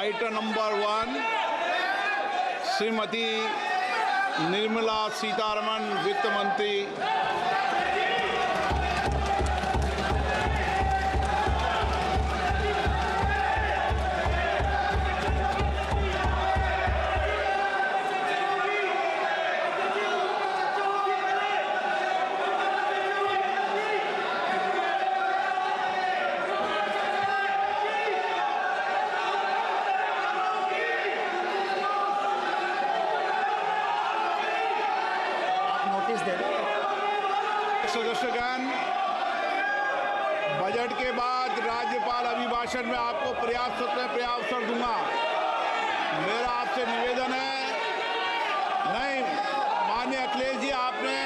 Item number 1 Shrimati Nirmala Sitharaman वित्त मंत्री। सदस्यगण, budget के बाद राज्यपाल अभिभाषण में आपको पर्याप्त दूंगा। मेरा आपसे निवेदन है, नहीं माननीय अखिलेश जी, आपने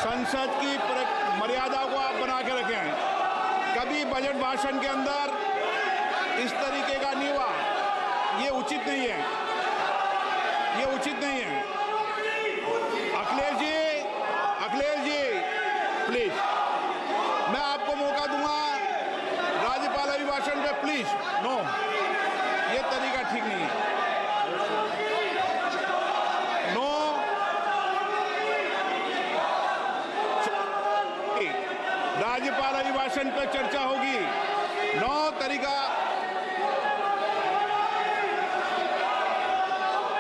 संसद की मर्यादा को आप बना के रखे हैं। कभी बजट भाषण के अंदर इस तरीके का नहीं हुआ, ये उचित नहीं है, ये उचित नहीं है। अखिलेश जी प्लीज, मैं आपको मौका दूंगा राज्यपाल अभिभाषण पे, प्लीज। नो, ये तरीका ठीक नहीं है। नो, राज्यपाल अभिभाषण पे चर्चा होगी। नो तरीका।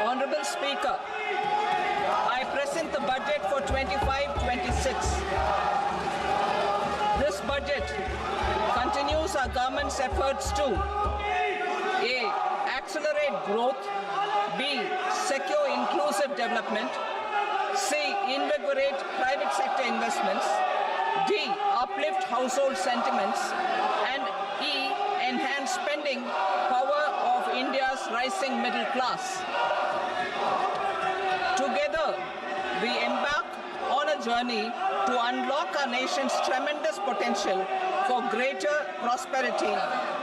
Honorable Speaker, I present the budget for 25-26. This budget continues our government's efforts to A. Accelerate growth, B. Secure inclusive development, C. Invigorate private sector investments, D. Uplift household sentiments, and E. Enhance spending power of India's rising middle class. Together, we embark on a journey to unlock our nation's tremendous potential for greater prosperity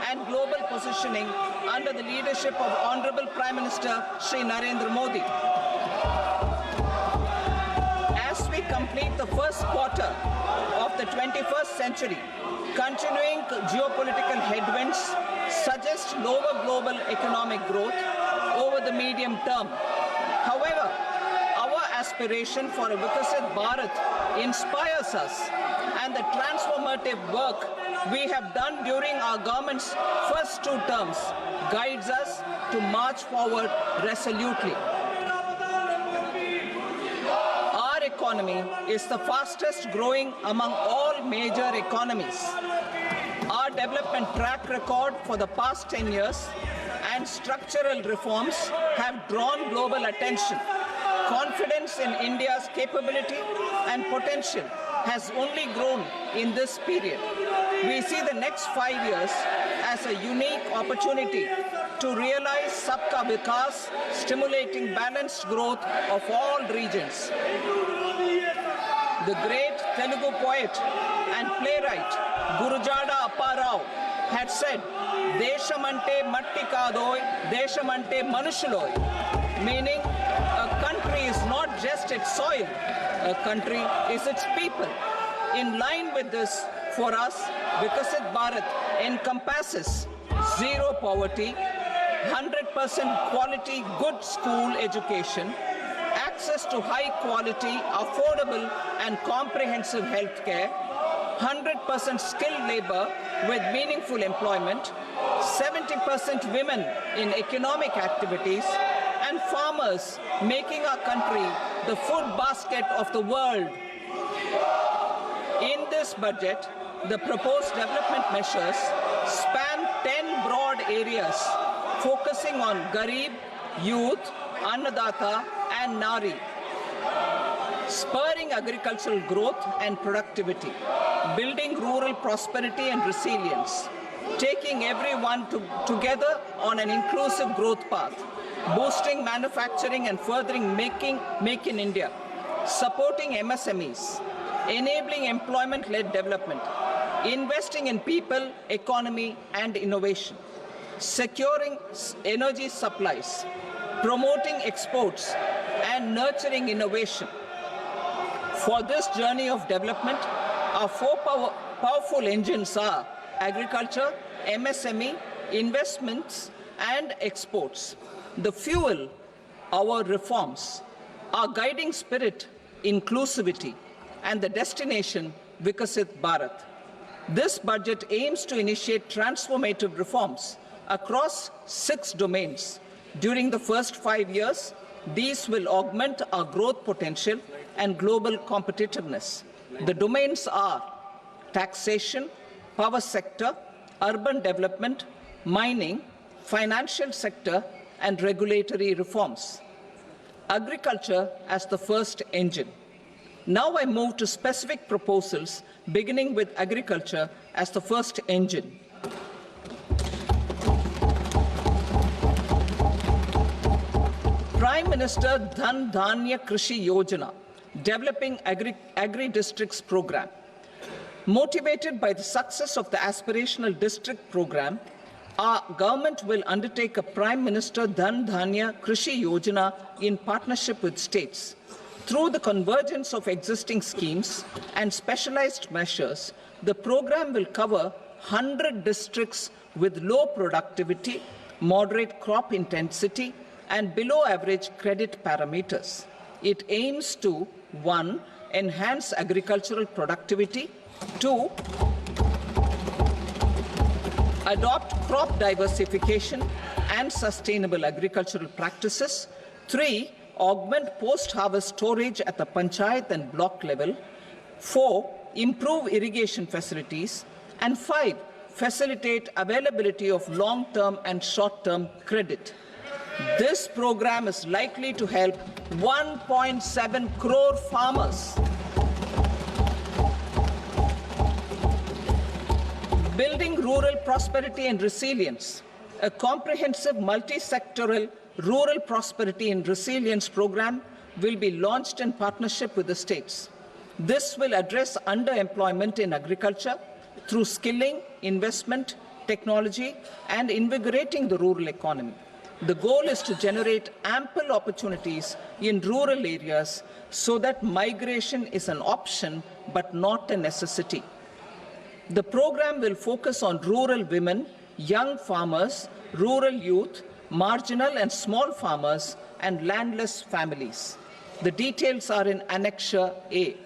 and global positioning under the leadership of Honorable Prime Minister Shri Narendra Modi. As we complete the first quarter of the 21st century, continuing geopolitical headwinds suggest lower global economic growth over the medium term. However, our aspiration for a Vikasit Bharat inspires us, and the transformative work we have done during our government's first 2 terms guides us to march forward resolutely. Our economy is the fastest growing among all major economies. Our development track record for the past 10 years and structural reforms have drawn global attention. Confidence in India's capability and potential has only grown in this period. We see the next 5 years as a unique opportunity to realize Sabka Vikas, stimulating balanced growth of all regions. The great Telugu poet and playwright Gurujada Apparao had said, "Deshamante matti kadoy, deshamante manushuloy," meaning a country is not just its soil, a country is its people. In line with this, for us, Vikasit Bharat encompasses zero poverty, 100% quality good school education, access to high quality, affordable and comprehensive health care, 100% skilled labor with meaningful employment, 70% women in economic activities, and farmers making our country the food basket of the world. In this budget, the proposed development measures span 10 broad areas, focusing on Garib, youth, Annadata, and Nari, spurring agricultural growth and productivity, building rural prosperity and resilience, taking everyone together on an inclusive growth path, boosting manufacturing and furthering Make in India, supporting MSMEs, enabling employment-led development, investing in people, economy, and innovation, securing energy supplies, promoting exports, and nurturing innovation. For this journey of development, our 4 powerful engines are agriculture, MSME, investments, and exports. The fuel, our reforms, our guiding spirit, inclusivity, and the destination, Vikasit Bharat. This budget aims to initiate transformative reforms across 6 domains. During the first 5 years, these will augment our growth potential and global competitiveness. The domains are taxation, power sector, urban development, mining, financial sector, and regulatory reforms. Agriculture as the first engine. Now I move to specific proposals, beginning with agriculture as the first engine. Prime Minister Dhan Dhanya Krishi Yojana, developing agri-districts program. Motivated by the success of the aspirational district program, our government will undertake a Prime Minister Dhan Dhanya Krishi Yojana in partnership with states. Through the convergence of existing schemes and specialized measures, the program will cover 100 districts with low productivity, moderate crop intensity, and below average credit parameters. It aims to 1. Enhance agricultural productivity, 2. Adopt crop diversification and sustainable agricultural practices, 3. Augment post-harvest storage at the panchayat and block level, 4. Improve irrigation facilities, and 5. Facilitate availability of long-term and short-term credit. This program is likely to help 1.7 crore farmers. Building rural prosperity and resilience. A comprehensive multi-sectoral rural prosperity and resilience program will be launched in partnership with the states. This will address underemployment in agriculture through skilling, investment, technology, and invigorating the rural economy. The goal is to generate ample opportunities in rural areas so that migration is an option but not a necessity. The program will focus on rural women, young farmers, rural youth, marginal and small farmers, and landless families. The details are in Annexure A.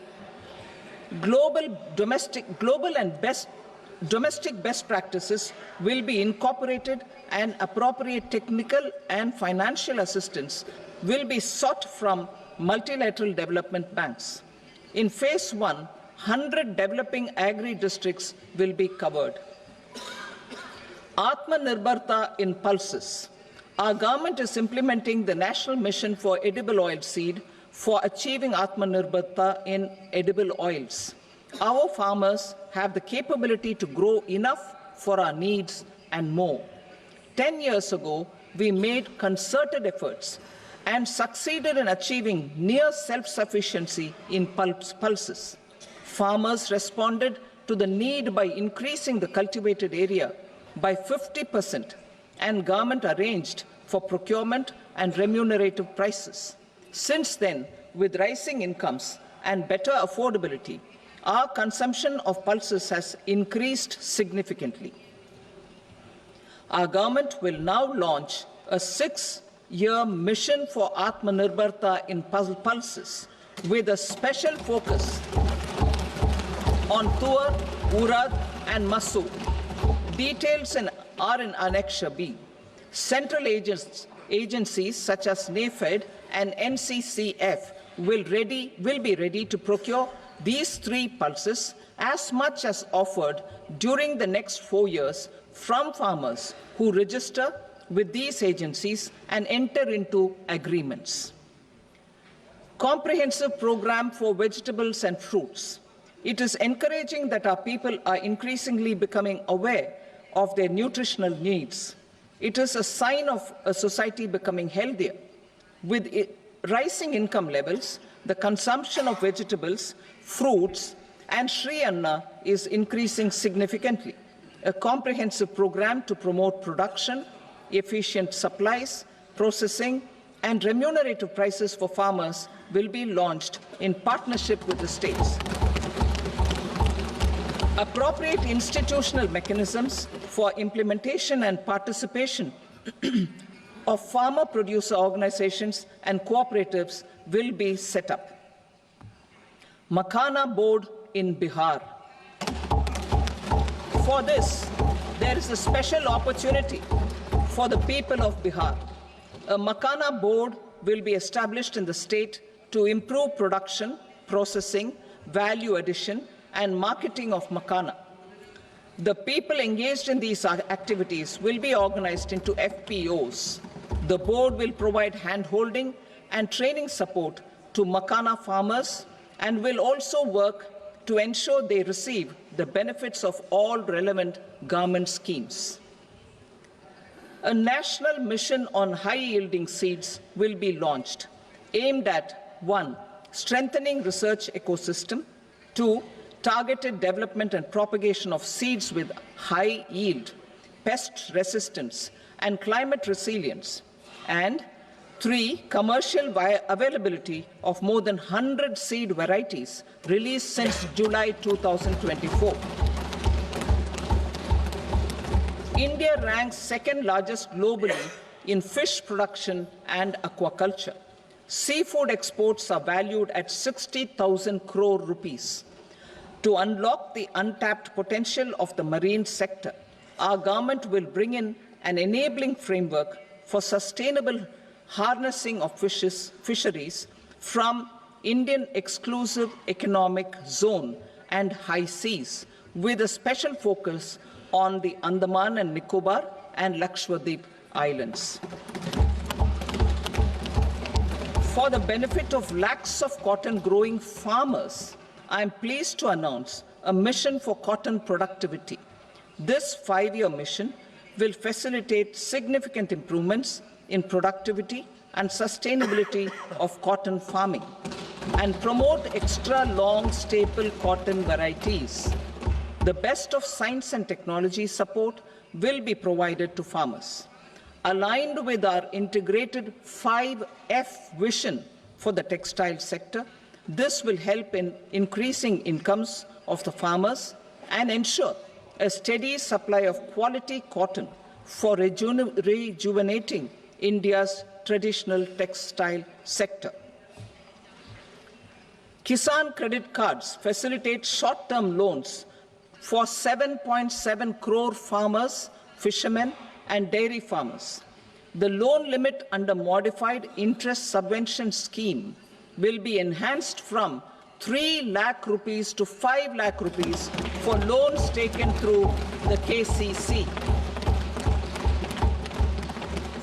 Domestic best practices will be incorporated, and appropriate technical and financial assistance will be sought from multilateral development banks. In Phase 1, 100 developing agri-districts will be covered. Atmanirbharta in pulses. Our government is implementing the National Mission for Edible Oil Seed for achieving Atmanirbharta in edible oils. Our farmers have the capability to grow enough for our needs and more. 10 years ago, we made concerted efforts and succeeded in achieving near self-sufficiency in pulses. Farmers responded to the need by increasing the cultivated area by 50%, and government arranged for procurement and remunerative prices. Since then, with rising incomes and better affordability, our consumption of pulses has increased significantly. Our government will now launch a 6-year mission for Atmanirbharta in pulses with a special focus on Tuar, Urad, and Masoor. Details are in Annexure B. Central agencies such as NAFED and NCCF will be ready to procure these 3 pulses as much as offered during the next 4 years from farmers who register with these agencies and enter into agreements. Comprehensive program for vegetables and fruits. It is encouraging that our people are increasingly becoming aware of their nutritional needs. It is a sign of a society becoming healthier. With rising income levels, the consumption of vegetables, fruits, and Sri Anna is increasing significantly. A comprehensive program to promote production, efficient supplies, processing, and remunerative prices for farmers will be launched in partnership with the states. Appropriate institutional mechanisms for implementation and participation of farmer producer organizations and cooperatives will be set up. Makhana board in Bihar. For this, there is a special opportunity for the people of Bihar. A Makhana board will be established in the state to improve production, processing, value addition, and marketing of Makhana. The people engaged in these activities will be organized into FPOs. The board will provide hand-holding and training support to Makhana farmers and will also work to ensure they receive the benefits of all relevant government schemes. A national mission on high-yielding seeds will be launched, aimed at 1. Strengthening research ecosystem, 2. Targeted development and propagation of seeds with high yield, pest resistance, and climate resilience, and 3. Commercial availability of more than 100 seed varieties released since July 2024. India ranks second largest globally in fish production and aquaculture. Seafood exports are valued at 60,000 crore rupees. To unlock the untapped potential of the marine sector, our government will bring in an enabling framework for sustainable harnessing of fisheries from Indian exclusive economic zone and high seas, with a special focus on the Andaman and Nicobar and Lakshadweep Islands. For the benefit of lakhs of cotton growing farmers, I am pleased to announce a mission for cotton productivity. This 5-year mission will facilitate significant improvements in productivity and sustainability of cotton farming and promote extra long staple cotton varieties. The best of science and technology support will be provided to farmers. Aligned with our integrated 5F vision for the textile sector, this will help in increasing incomes of the farmers and ensure a steady supply of quality cotton for rejuvenating India's traditional textile sector. Kisan credit cards facilitate short-term loans for 7.7 crore farmers, fishermen, and dairy farmers. The loan limit under modified interest subvention scheme will be enhanced from 3 lakh rupees to 5 lakh rupees for loans taken through the KCC.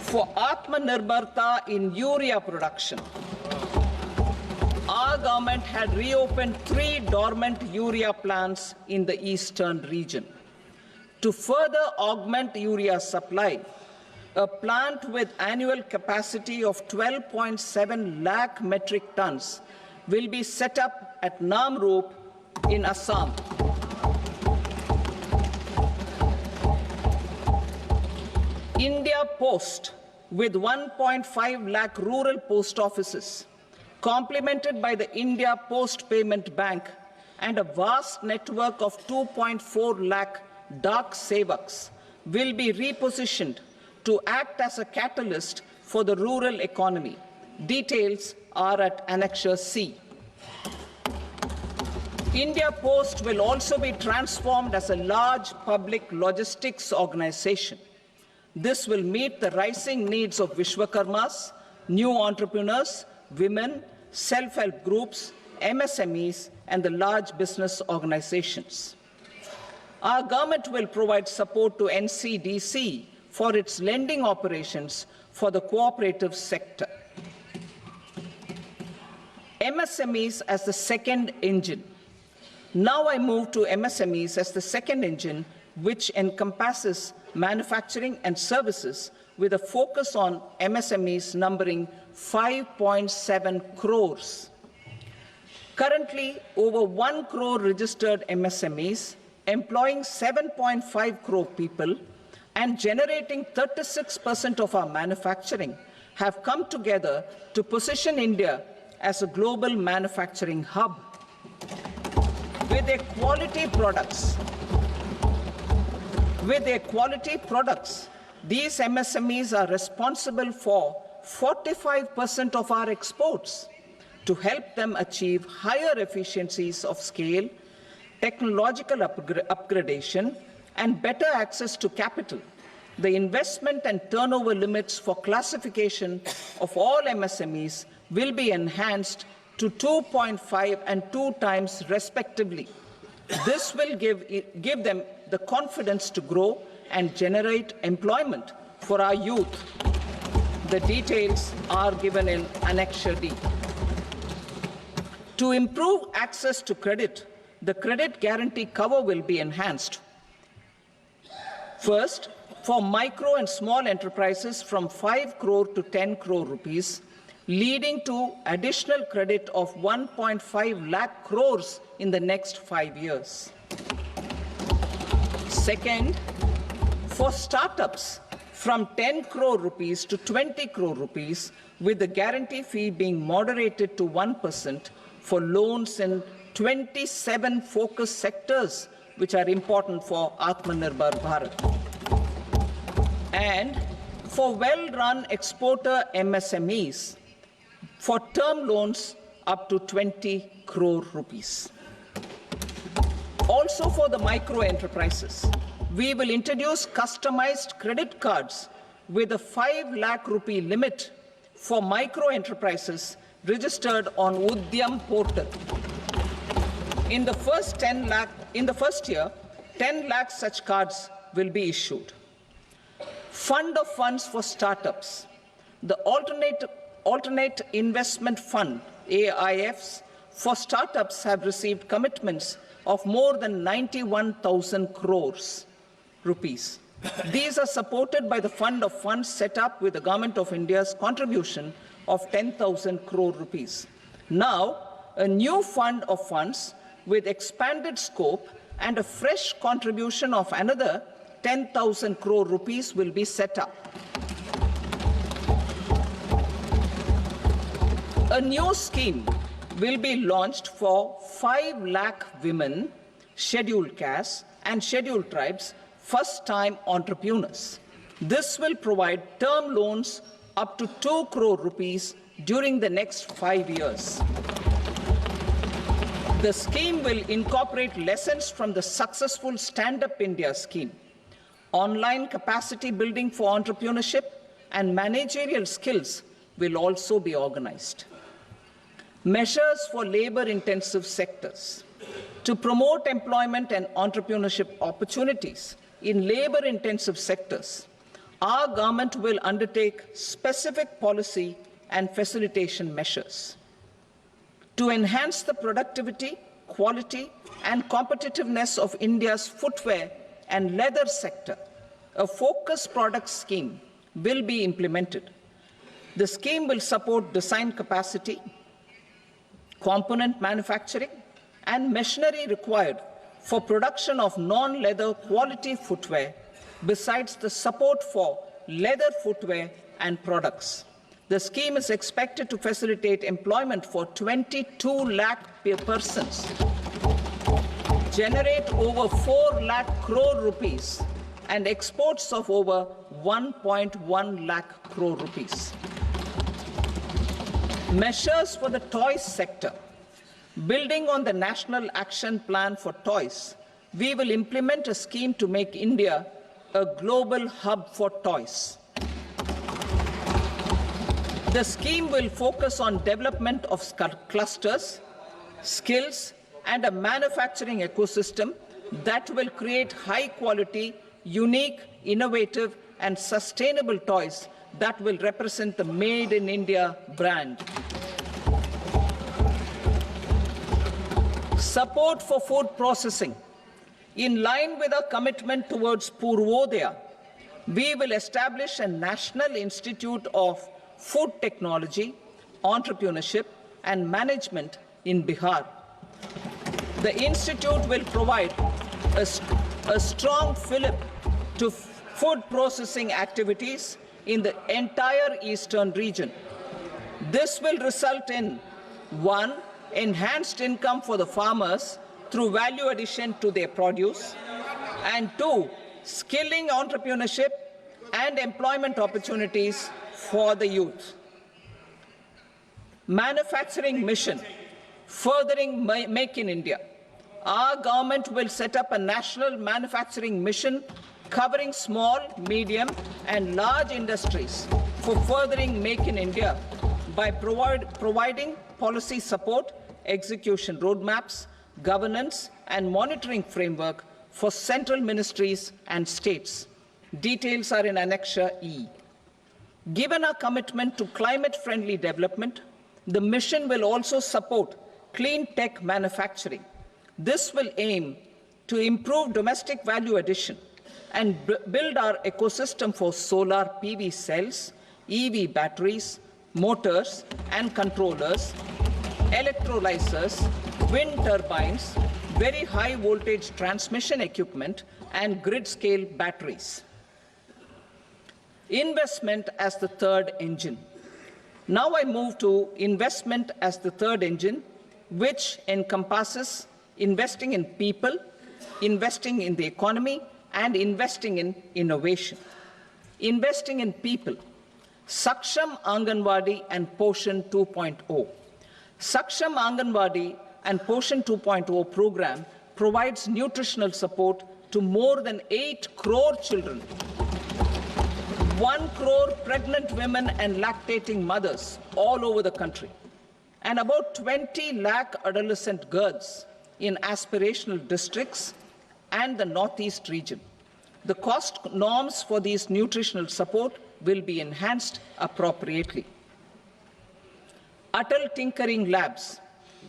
For Atmanirbharta in urea production, our government had reopened 3 dormant urea plants in the eastern region. To further augment urea supply, a plant with annual capacity of 12.7 lakh metric tons will be set up at Namrup in Assam. India Post, with 1.5 lakh rural post offices, complemented by the India Post Payment Bank and a vast network of 2.4 lakh Dak Sevaks, will be repositioned to act as a catalyst for the rural economy. Details are at Annexure C. India Post will also be transformed as a large public logistics organization. This will meet the rising needs of Vishwakarmas, new entrepreneurs, women, self-help groups, MSMEs, and the large business organizations. Our government will provide support to NCDC for its lending operations for the cooperative sector. MSMEs as the second engine. Now I move to MSMEs as the second engine, which encompasses manufacturing and services with a focus on MSMEs numbering 5.7 crores. Currently, over 1 crore registered MSMEs, employing 7.5 crore people and generating 36% of our manufacturing, have come together to position India as a global manufacturing hub. With their quality products, These MSMEs are responsible for 45% of our exports. To help them achieve higher efficiencies of scale, technological upgradation, and better access to capital, the investment and turnover limits for classification of all MSMEs will be enhanced to 2.5 and 2 times respectively. This will give them the confidence to grow and generate employment for our youth. The details are given in Annexure D. To improve access to credit, the credit guarantee cover will be enhanced. First, for micro and small enterprises from 5 crore to 10 crore rupees, leading to additional credit of 1.5 lakh crores in the next 5 years. Second, for startups from 10 crore rupees to 20 crore rupees, with the guarantee fee being moderated to 1% for loans in 27 focus sectors which are important for Atmanirbhar Bharat. And for well-run exporter MSMEs, for term loans up to 20 crore rupees. Also for the micro enterprises, we will introduce customized credit cards with a 5 lakh rupee limit for micro enterprises registered on Udyam portal. In the first year, 10 lakh such cards will be issued. Fund of funds for startups. The alternate investment fund, AIFs, for startups have received commitments of more than 91,000 crores rupees. These are supported by the fund of funds set up with the Government of India's contribution of 10,000 crore rupees. Now, a new fund of funds with expanded scope and a fresh contribution of another 10,000 crore rupees will be set up. A new scheme will be launched for 5 lakh women, scheduled castes and scheduled tribes, first-time entrepreneurs. This will provide term loans up to 2 crore rupees during the next 5 years. The scheme will incorporate lessons from the successful Stand Up India scheme. Online capacity building for entrepreneurship and managerial skills will also be organized. Measures for labor-intensive sectors. To promote employment and entrepreneurship opportunities in labor-intensive sectors, our government will undertake specific policy and facilitation measures. To enhance the productivity, quality, and competitiveness of India's footwear and leather sector, a focused product scheme will be implemented. The scheme will support design capacity, component manufacturing, and machinery required for production of non-leather quality footwear, besides the support for leather footwear and products. The scheme is expected to facilitate employment for 22 lakh persons, generate over 4 lakh crore rupees, and exports of over 1.1 lakh crore rupees. Measures for the toys sector. Building on the National Action Plan for Toys, we will implement a scheme to make India a global hub for toys. The scheme will focus on development of clusters, skills, and a manufacturing ecosystem that will create high-quality, unique, innovative, and sustainable toys that will represent the Made in India brand. Support for food processing. In line with our commitment towards Purvodaya, we will establish a National Institute of Food Technology, Entrepreneurship and Management in Bihar. The institute will provide a strong fillip to food processing activities in the entire eastern region. This will result in 1. Enhanced income for the farmers through value addition to their produce, and 2. Skilling entrepreneurship and employment opportunities for the youth. Manufacturing mission, furthering Make in India. Our government will set up a national manufacturing mission covering small, medium and large industries for furthering Make in India by providing policy support, execution roadmaps, governance and monitoring framework for central ministries and states. Details are in Annexure E. Given our commitment to climate-friendly development, the mission will also support clean tech manufacturing. This will aim to improve domestic value addition and build our ecosystem for solar PV cells, EV batteries, motors and controllers, electrolyzers, wind turbines, very high voltage transmission equipment and grid-scale batteries. Investment as the third engine. Now I move to investment as the third engine, which encompasses investing in people, investing in the economy, and investing in innovation. Investing in people. Saksham Anganwadi and Poshan 2.0. Saksham Anganwadi and Poshan 2.0 program provides nutritional support to more than 8 crore children, 1 crore pregnant women and lactating mothers all over the country, and about 20 lakh adolescent girls in aspirational districts and the Northeast region. The cost norms for these nutritional support will be enhanced appropriately. Atal Tinkering Labs.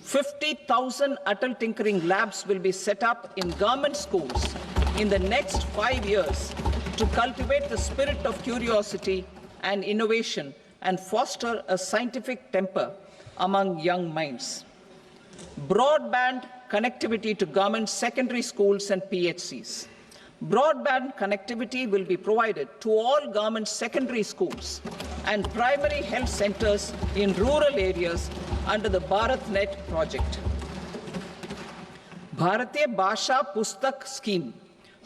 50,000 Atal Tinkering Labs will be set up in government schools in the next 5 years to cultivate the spirit of curiosity and innovation and foster a scientific temper among young minds. Broadband connectivity to government secondary schools and PHCs. Broadband connectivity will be provided to all government secondary schools and primary health centers in rural areas under the BharatNet project. Bharatiya Bhasha Pustak Scheme.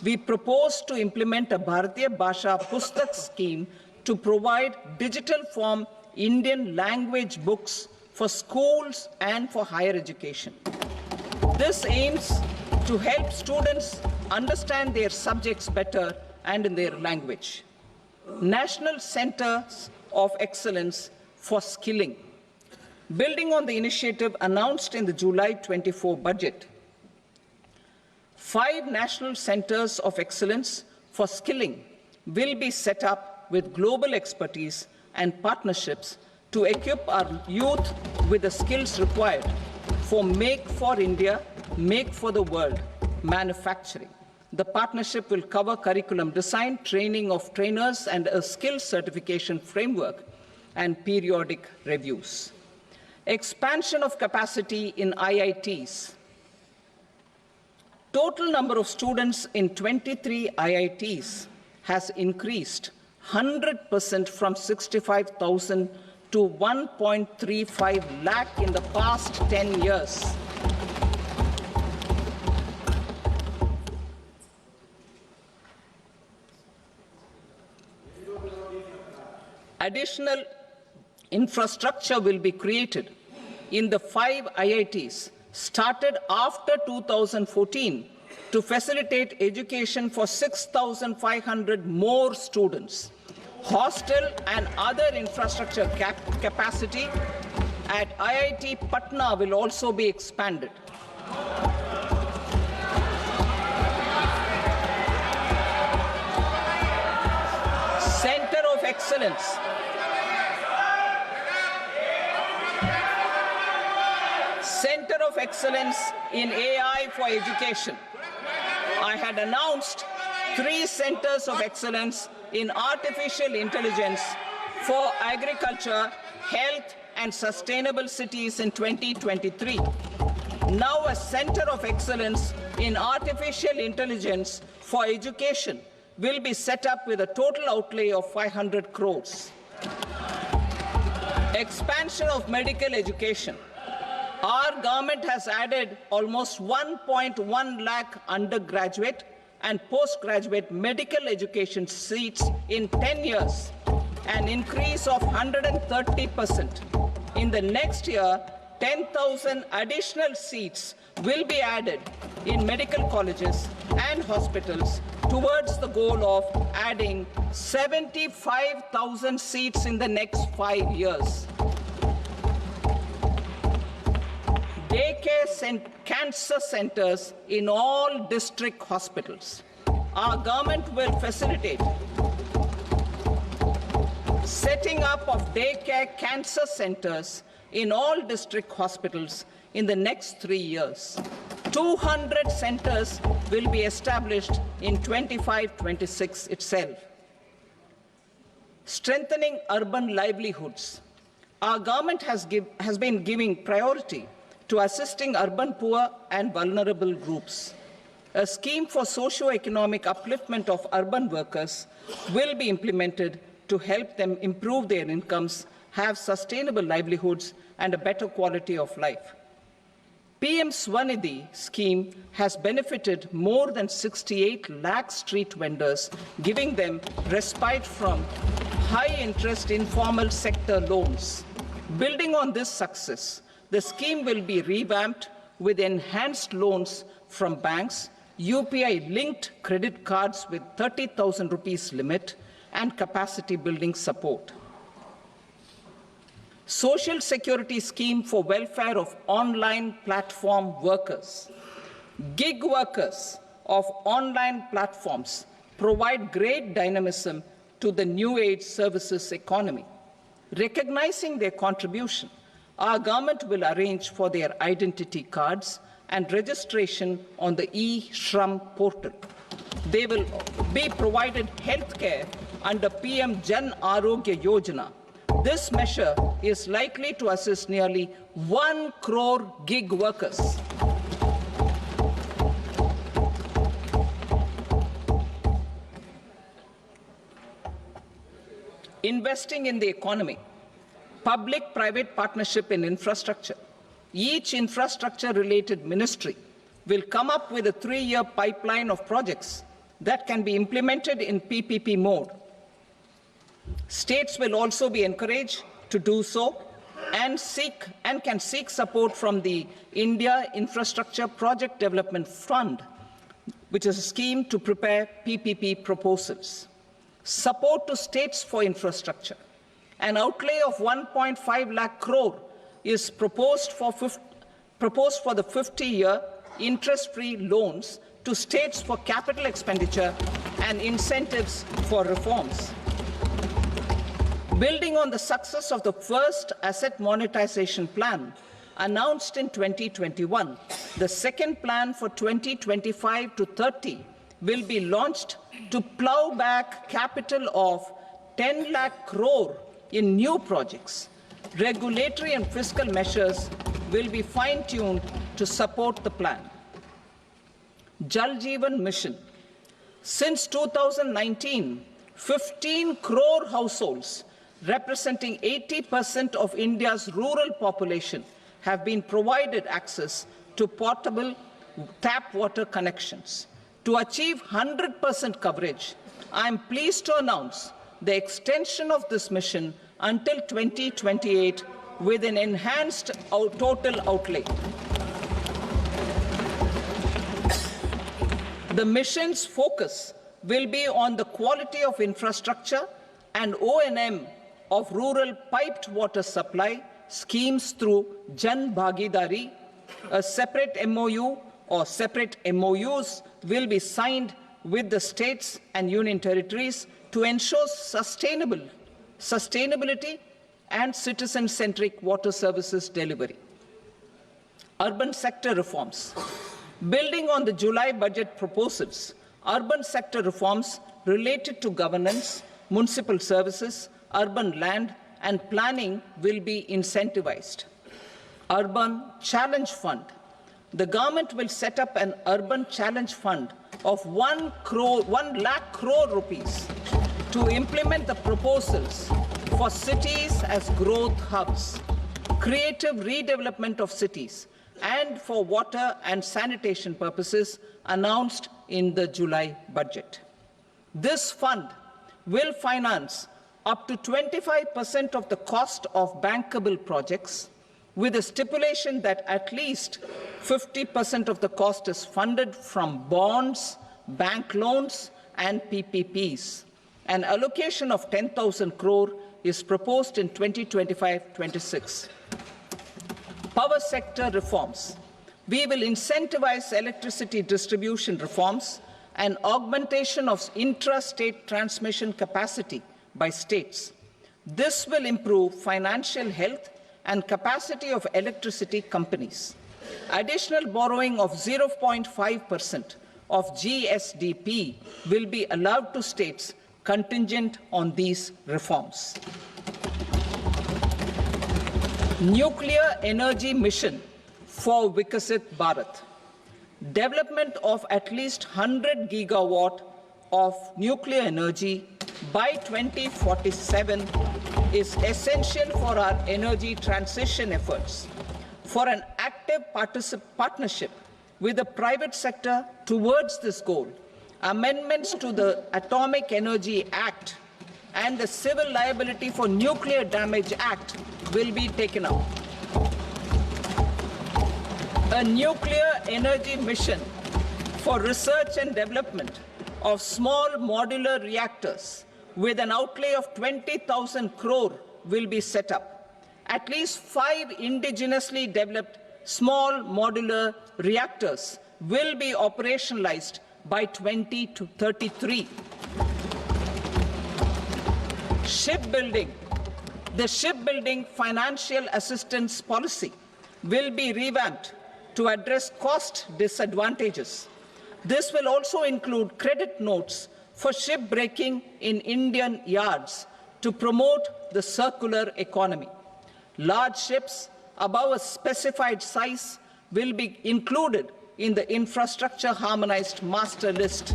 We propose to implement a Bharatiya Bhasha Pustak scheme to provide digital form Indian language books for schools and for higher education. This aims to help students understand their subjects better and in their language. National Centers of Excellence for Skilling. Building on the initiative announced in the July 24 budget, 5 national centers of excellence for skilling will be set up with global expertise and partnerships to equip our youth with the skills required for Make for India, Make for the World manufacturing. The partnership will cover curriculum design, training of trainers, and a skills certification framework and periodic reviews. Expansion of capacity in IITs. Total number of students in 23 IITs has increased 100% from 65,000 to 1.35 lakh in the past 10 years. Additional infrastructure will be created in the 5 IITs started after 2014 to facilitate education for 6,500 more students. Hostel and other infrastructure capacity at IIT Patna will also be expanded. Center of Excellence. Center of Excellence in AI for Education. I had announced 3 centers of excellence in artificial intelligence for agriculture, health, and sustainable cities in 2023. Now a center of excellence in artificial intelligence for education will be set up with a total outlay of 500 crores. Expansion of medical education. Our government has added almost 1.1 lakh undergraduate and postgraduate medical education seats in 10 years, an increase of 130%. In the next year, 10,000 additional seats will be added in medical colleges and hospitals towards the goal of adding 75,000 seats in the next 5 years. Daycare cancer centers in all district hospitals. Our government will facilitate setting up of daycare cancer centers in all district hospitals in the next 3 years. 200 centers will be established in 25-26 itself. Strengthening urban livelihoods. Our government has been giving priority to assisting urban poor and vulnerable groups. A scheme for socio-economic upliftment of urban workers will be implemented to help them improve their incomes, have sustainable livelihoods, and a better quality of life. PM Swanidhi scheme has benefited more than 68 lakh street vendors, giving them respite from high-interest informal sector loans. Building on this success, the scheme will be revamped with enhanced loans from banks, UPI-linked credit cards with 30,000 rupees limit, and capacity building support. Social Security scheme for welfare of online platform workers. Gig workers of online platforms provide great dynamism to the new age services economy. Recognizing their contribution, our government will arrange for their identity cards and registration on the e-Shram portal. They will be provided healthcare under PM Jan Arogya Yojana. This measure is likely to assist nearly 1 crore gig workers. Investing in the economy. Public-private partnership in infrastructure. Each infrastructure-related ministry will come up with a 3-year pipeline of projects that can be implemented in PPP mode. States will also be encouraged to do so and can seek support from the India Infrastructure Project Development Fund, which is a scheme to prepare PPP proposals. Support to states for infrastructure. An outlay of 1.5 lakh crore is proposed for the 50-year interest-free loans to states for capital expenditure and incentives for reforms. Building on the success of the first asset monetization plan announced in 2021, the second plan for 2025 to 30 will be launched to plow back capital of 10 lakh crore in new projects. Regulatory and fiscal measures will be fine-tuned to support the plan. Jal Jeevan Mission. Since 2019, 15 crore households representing 80% of India's rural population have been provided access to portable tap water connections. To achieve 100% coverage, I am pleased to announce the extension of this mission until 2028 with an enhanced total outlay. The mission's focus will be on the quality of infrastructure and O&M of rural piped water supply schemes through Jan Bhagidari. A separate MOU or separate MOUs will be signed with the states and union territories to ensure sustainability and citizen-centric water services delivery. Urban sector reforms. Building on the July budget proposals, urban sector reforms related to governance, municipal services, urban land and planning will be incentivized. Urban Challenge Fund. The government will set up an Urban Challenge Fund of 1 lakh crore rupees to implement the proposals for cities as growth hubs, creative redevelopment of cities, and for water and sanitation purposes announced in the July budget. This fund will finance up to 25% of the cost of bankable projects, with a stipulation that at least 50% of the cost is funded from bonds, bank loans, and PPPs. An allocation of 10,000 crore is proposed in 2025-26. Power sector reforms. We will incentivize electricity distribution reforms and augmentation of intrastate transmission capacity by states. This will improve financial health and capacity of electricity companies. Additional borrowing of 0.5% of GSDP will be allowed to states contingent on these reforms. Nuclear energy mission for Vikasit Bharat. Development of at least 100 gigawatt of nuclear energy by 2047 is essential for our energy transition efforts. For an active partnership with the private sector towards this goal, amendments to the Atomic Energy Act and the Civil Liability for Nuclear Damage Act will be taken up. A nuclear energy mission for research and development of small modular reactors with an outlay of 20,000 crore will be set up. At least 5 indigenously developed small modular reactors will be operationalized by 2033. Shipbuilding. The shipbuilding financial assistance policy will be revamped to address cost disadvantages. This will also include credit notes for shipbreaking in Indian yards to promote the circular economy. Large ships above a specified size will be included in the infrastructure harmonized master list.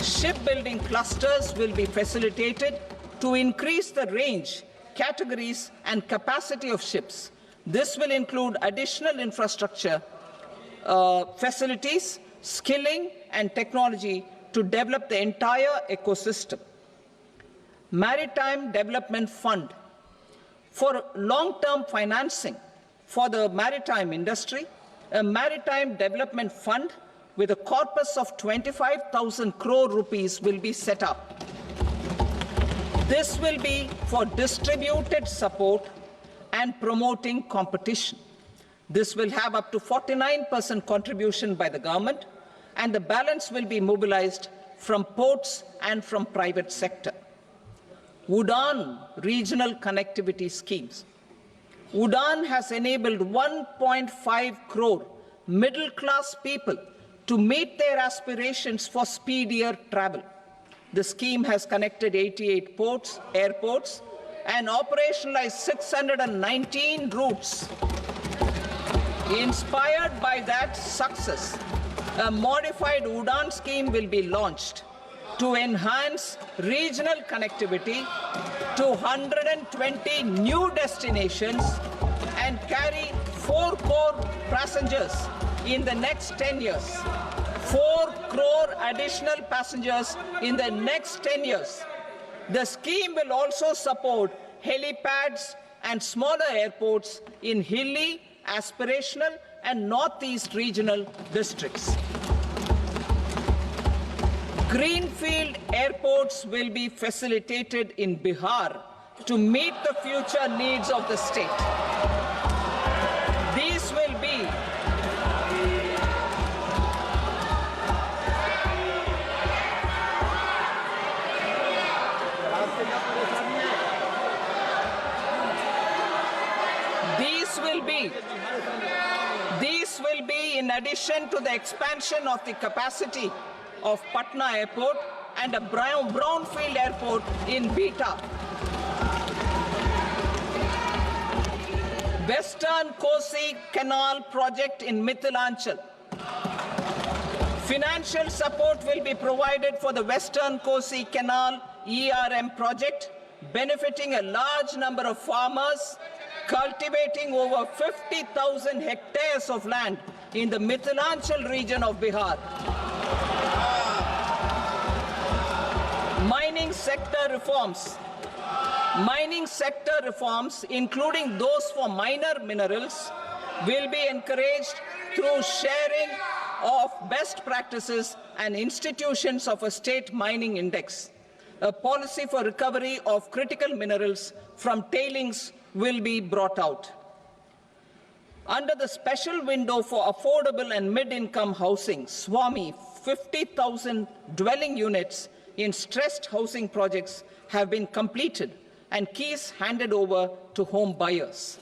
Shipbuilding clusters will be facilitated to increase the range, categories, and capacity of ships. This will include additional infrastructure, facilities, skilling, and technology to develop the entire ecosystem. Maritime Development Fund. For long-term financing for the maritime industry, a Maritime Development Fund with a corpus of 25,000 crore rupees will be set up. This will be for distributed support and promoting competition. This will have up to 49% contribution by the government, and the balance will be mobilized from ports and from private sector. UDAN regional connectivity schemes. UDAN has enabled 1.5 crore middle-class people to meet their aspirations for speedier travel. The scheme has connected 88 airports, and operationalized 619 routes. Inspired by that success, a modified UDAN scheme will be launched to enhance regional connectivity to 120 new destinations and carry 4 crore passengers in the next 10 years. 4 crore additional passengers in the next 10 years. The scheme will also support helipads and smaller airports in hilly, aspirational, and northeast regional districts. Greenfield airports will be facilitated in Bihar to meet the future needs of the state. These will be in addition to the expansion of the capacity of Patna Airport and a brownfield airport in Beta. Western Kosi Canal project in Mithilanchal. Financial support will be provided for the Western Kosi Canal ERM project, benefiting a large number of farmers cultivating over 50,000 hectares of land in the Mithilanchal region of Bihar. Mining sector reforms, including those for minor minerals, will be encouraged through sharing of best practices and institutions of a state mining index. A policy for recovery of critical minerals from tailings will be brought out. Under the special window for affordable and mid-income housing, SWAMI, 50,000 dwelling units in stressed housing projects have been completed and keys handed over to home buyers.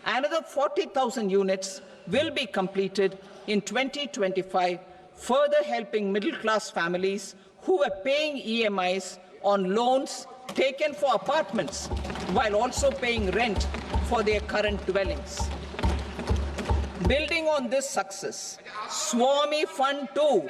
Another 40,000 units will be completed in 2025, further helping middle-class families who were paying EMIs on loans taken for apartments while also paying rent for their current dwellings. Building on this success, SWAMI Fund 2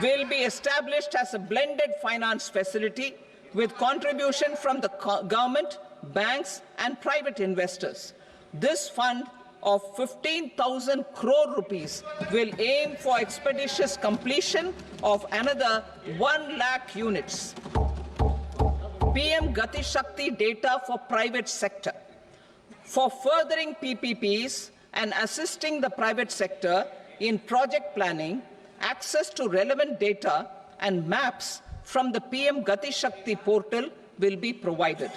will be established as a blended finance facility with contribution from the government, banks and private investors. This fund of 15,000 crore rupees will aim for expeditious completion of another 1 lakh units. PM Gati Shakti data for private sector. For furthering PPPs and assisting the private sector in project planning, access to relevant data and maps from the PM Gati Shakti portal will be provided.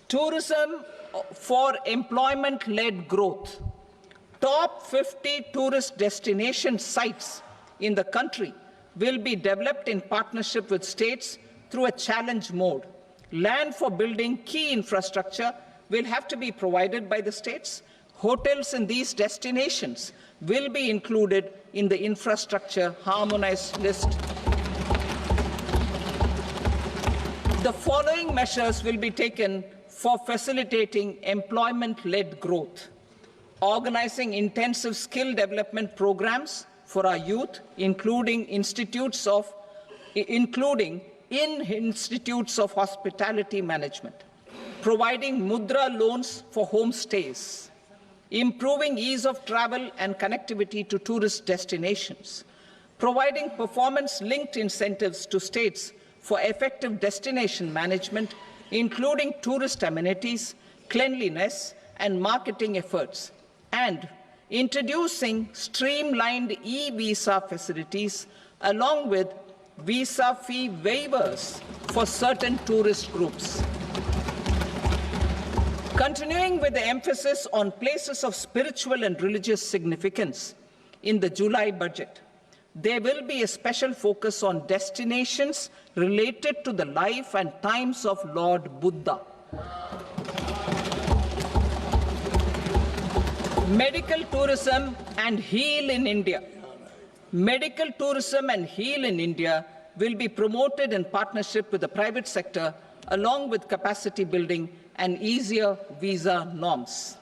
Tourism for employment-led growth. Top 50 tourist destination sites in the country will be developed in partnership with states through a challenge mode. Land for building key infrastructure will have to be provided by the states. Hotels in these destinations will be included in the infrastructure harmonized list. The following measures will be taken for facilitating employment-led growth. Organizing intensive skill development programs for our youth, including in institutes of hospitality management. Providing mudra loans for homestays. Improving ease of travel and connectivity to tourist destinations. Providing performance-linked incentives to states for effective destination management, including tourist amenities, cleanliness, and marketing efforts, and introducing streamlined e-visa facilities along with visa fee waivers for certain tourist groups. Continuing with the emphasis on places of spiritual and religious significance in the July budget, there will be a special focus on destinations related to the life and times of Lord Buddha. Medical tourism and heal in India. Medical tourism and heal in India will be promoted in partnership with the private sector, along with capacity building and easier visa norms.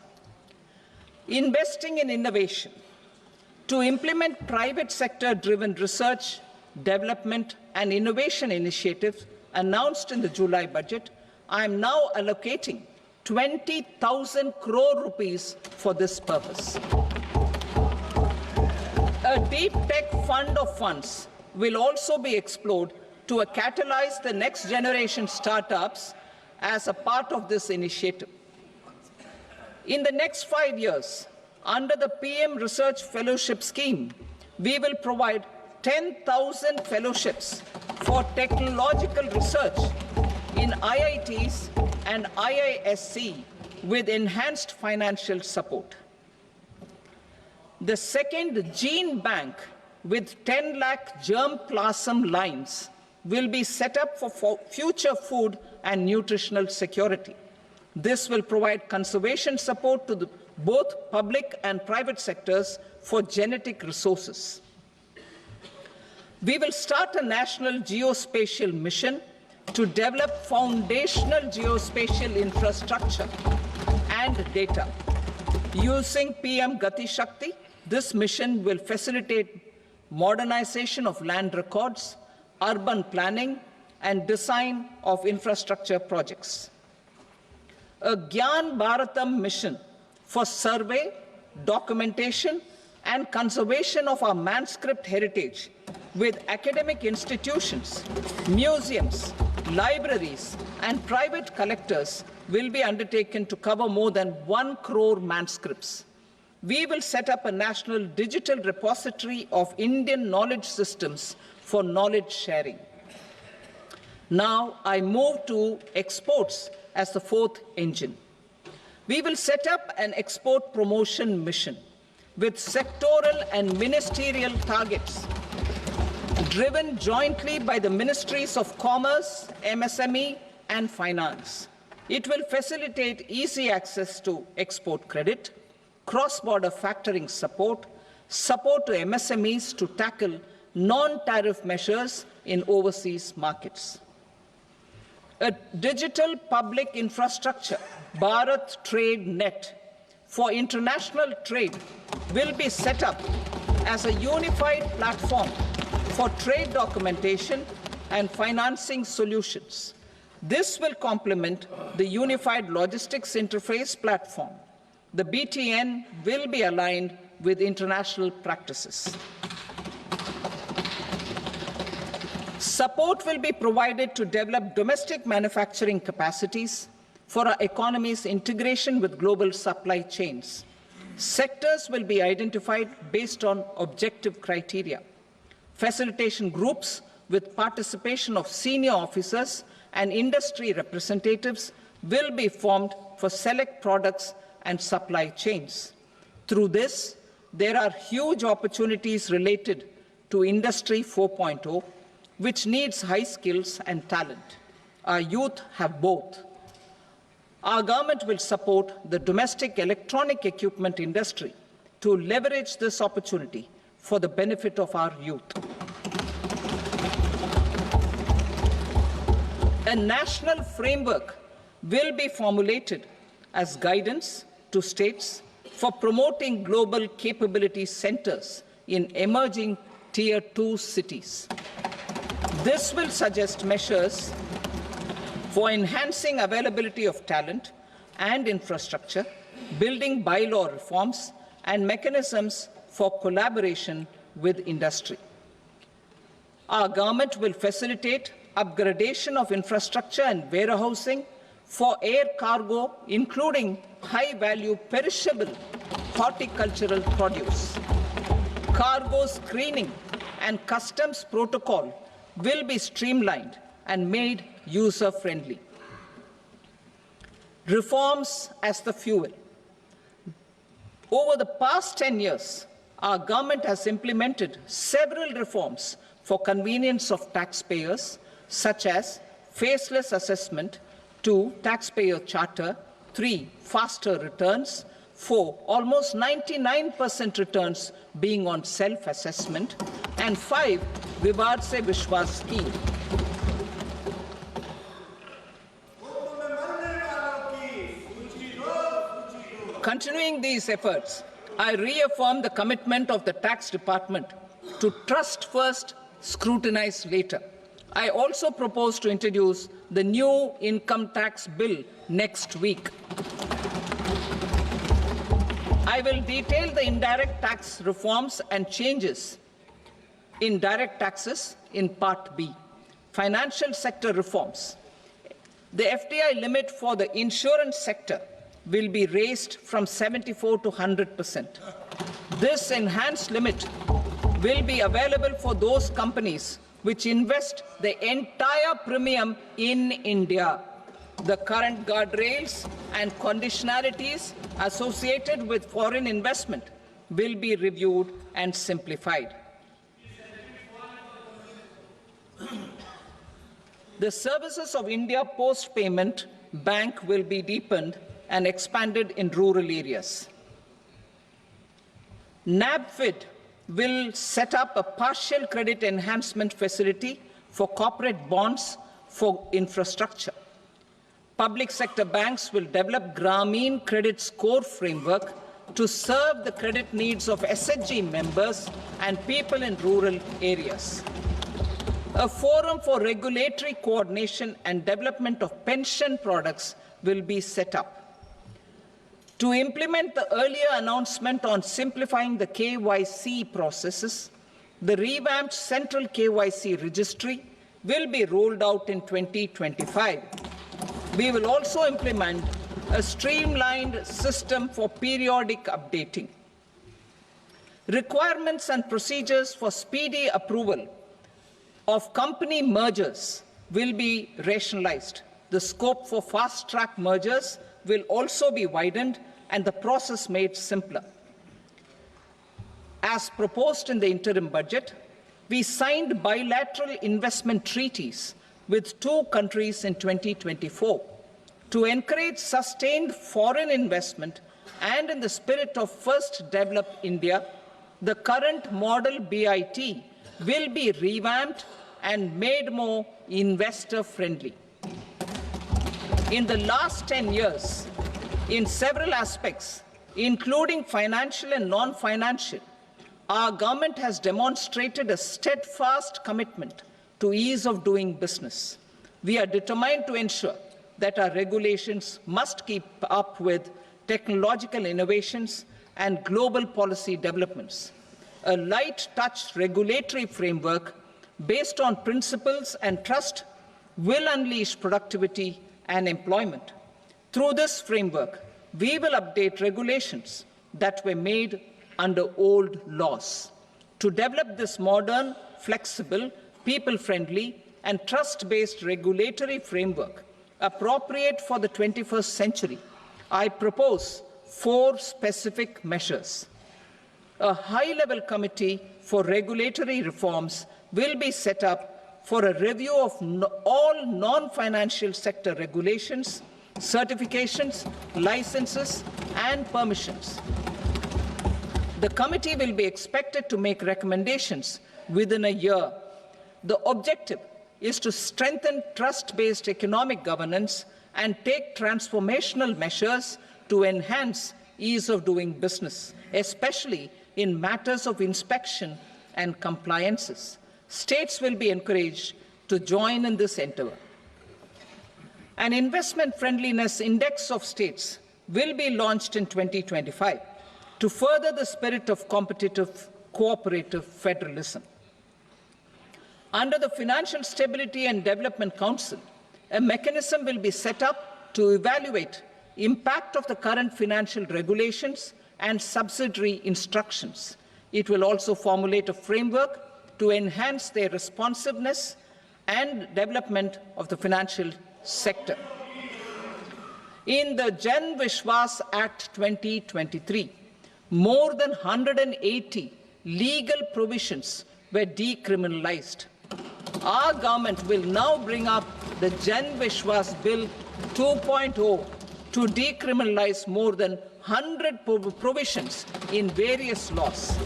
Investing in innovation. To implement private sector-driven research, development, and innovation initiatives announced in the July budget, I am now allocating 20,000 crore rupees for this purpose. A deep tech fund of funds will also be explored to catalyze the next generation startups as a part of this initiative. In the next 5 years, under the PM Research Fellowship Scheme, we will provide 10,000 fellowships for technological research in IITs and IISc with enhanced financial support. The second gene bank with 10 lakh germplasm lines will be set up for future food and nutritional security. This will provide conservation support to both public and private sectors for genetic resources. We will start a national geospatial mission to develop foundational geospatial infrastructure and data. Using PM Gati Shakti, this mission will facilitate modernization of land records, urban planning, and design of infrastructure projects. A Gyan Bharatam mission for survey, documentation, and conservation of our manuscript heritage with academic institutions, museums, libraries, and private collectors will be undertaken to cover more than 1 crore manuscripts. We will set up a national digital repository of Indian knowledge systems for knowledge sharing. Now I move to exports as the fourth engine. We will set up an export promotion mission with sectoral and ministerial targets driven jointly by the Ministries of Commerce, MSME, and Finance. It will facilitate easy access to export credit, cross-border factoring support, support to MSMEs to tackle non-tariff measures in overseas markets. A digital public infrastructure, Bharat Trade Net, for international trade will be set up as a unified platform for trade documentation and financing solutions. This will complement the Unified Logistics Interface platform. The BTN will be aligned with international practices. Support will be provided to develop domestic manufacturing capacities for our economy's integration with global supply chains. Sectors will be identified based on objective criteria. Facilitation groups with participation of senior officers and industry representatives will be formed for select products and supply chains. Through this, there are huge opportunities related to Industry 4.0, which needs high skills and talent. Our youth have both. Our government will support the domestic electronic equipment industry to leverage this opportunity for the benefit of our youth. A national framework will be formulated as guidance to states for promoting global capability centers in emerging Tier 2 cities. This will suggest measures for enhancing availability of talent and infrastructure, building bylaw reforms, and mechanisms for collaboration with industry. Our government will facilitate upgradation of infrastructure and warehousing for air cargo, including high-value perishable horticultural produce. Cargo screening and customs protocol will be streamlined and made user-friendly. Reforms as the fuel. Over the past 10 years, our government has implemented several reforms for convenience of taxpayers, such as faceless assessment, 2, taxpayer charter, 3, faster returns, 4, almost 99% returns being on self-assessment, and 5, Vivad Se Vishwas scheme. Continuing these efforts, I reaffirm the commitment of the Tax Department to trust first, scrutinize later. I also propose to introduce the new income tax bill next week. I will detail the indirect tax reforms and changes in direct taxes in Part B. Financial sector reforms. The FDI limit for the insurance sector will be raised from 74 to 100%. This enhanced limit will be available for those companies which invest the entire premium in India. The current guardrails and conditionalities associated with foreign investment will be reviewed and simplified. The services of India Post Payment Bank will be deepened and expanded in rural areas. NABFID will set up a partial credit enhancement facility for corporate bonds for infrastructure. Public sector banks will develop Grameen Credit Score Framework to serve the credit needs of SHG members and people in rural areas. A forum for regulatory coordination and development of pension products will be set up. To implement the earlier announcement on simplifying the KYC processes, the revamped central KYC registry will be rolled out in 2025. We will also implement a streamlined system for periodic updating. Requirements and procedures for speedy approval of company mergers will be rationalized. The scope for fast-track mergers will also be widened and the process made simpler. As proposed in the interim budget, we signed bilateral investment treaties with 2 countries in 2024 to encourage sustained foreign investment, and in the spirit of First Develop India, the current model BIT will be revamped and made more investor-friendly. In the last 10 years, in several aspects, including financial and non-financial, our government has demonstrated a steadfast commitment to ease of doing business. We are determined to ensure that our regulations must keep up with technological innovations and global policy developments. A light-touch regulatory framework based on principles and trust will unleash productivity and employment. Through this framework, we will update regulations that were made under old laws. To develop this modern, flexible, people-friendly, and trust-based regulatory framework appropriate for the 21st century, I propose 4 specific measures. A high-level committee for regulatory reforms will be set up for a review of all non-financial sector regulations, certifications, licenses, and permissions. The committee will be expected to make recommendations within a year. The objective is to strengthen trust-based economic governance and take transformational measures to enhance ease of doing business, especially in matters of inspection and compliances. States will be encouraged to join in this endeavor. An investment friendliness index of states will be launched in 2025 to further the spirit of competitive, cooperative federalism. Under the Financial Stability and Development Council, a mechanism will be set up to evaluate impact of the current financial regulations and subsidiary instructions. It will also formulate a framework to enhance their responsiveness and development of the financial sector. In the Jan Vishwas Act 2023, more than 180 legal provisions were decriminalized. Our government will now bring up the Jan Vishwas Bill 2.0 to decriminalize more than 100 provisions in various laws.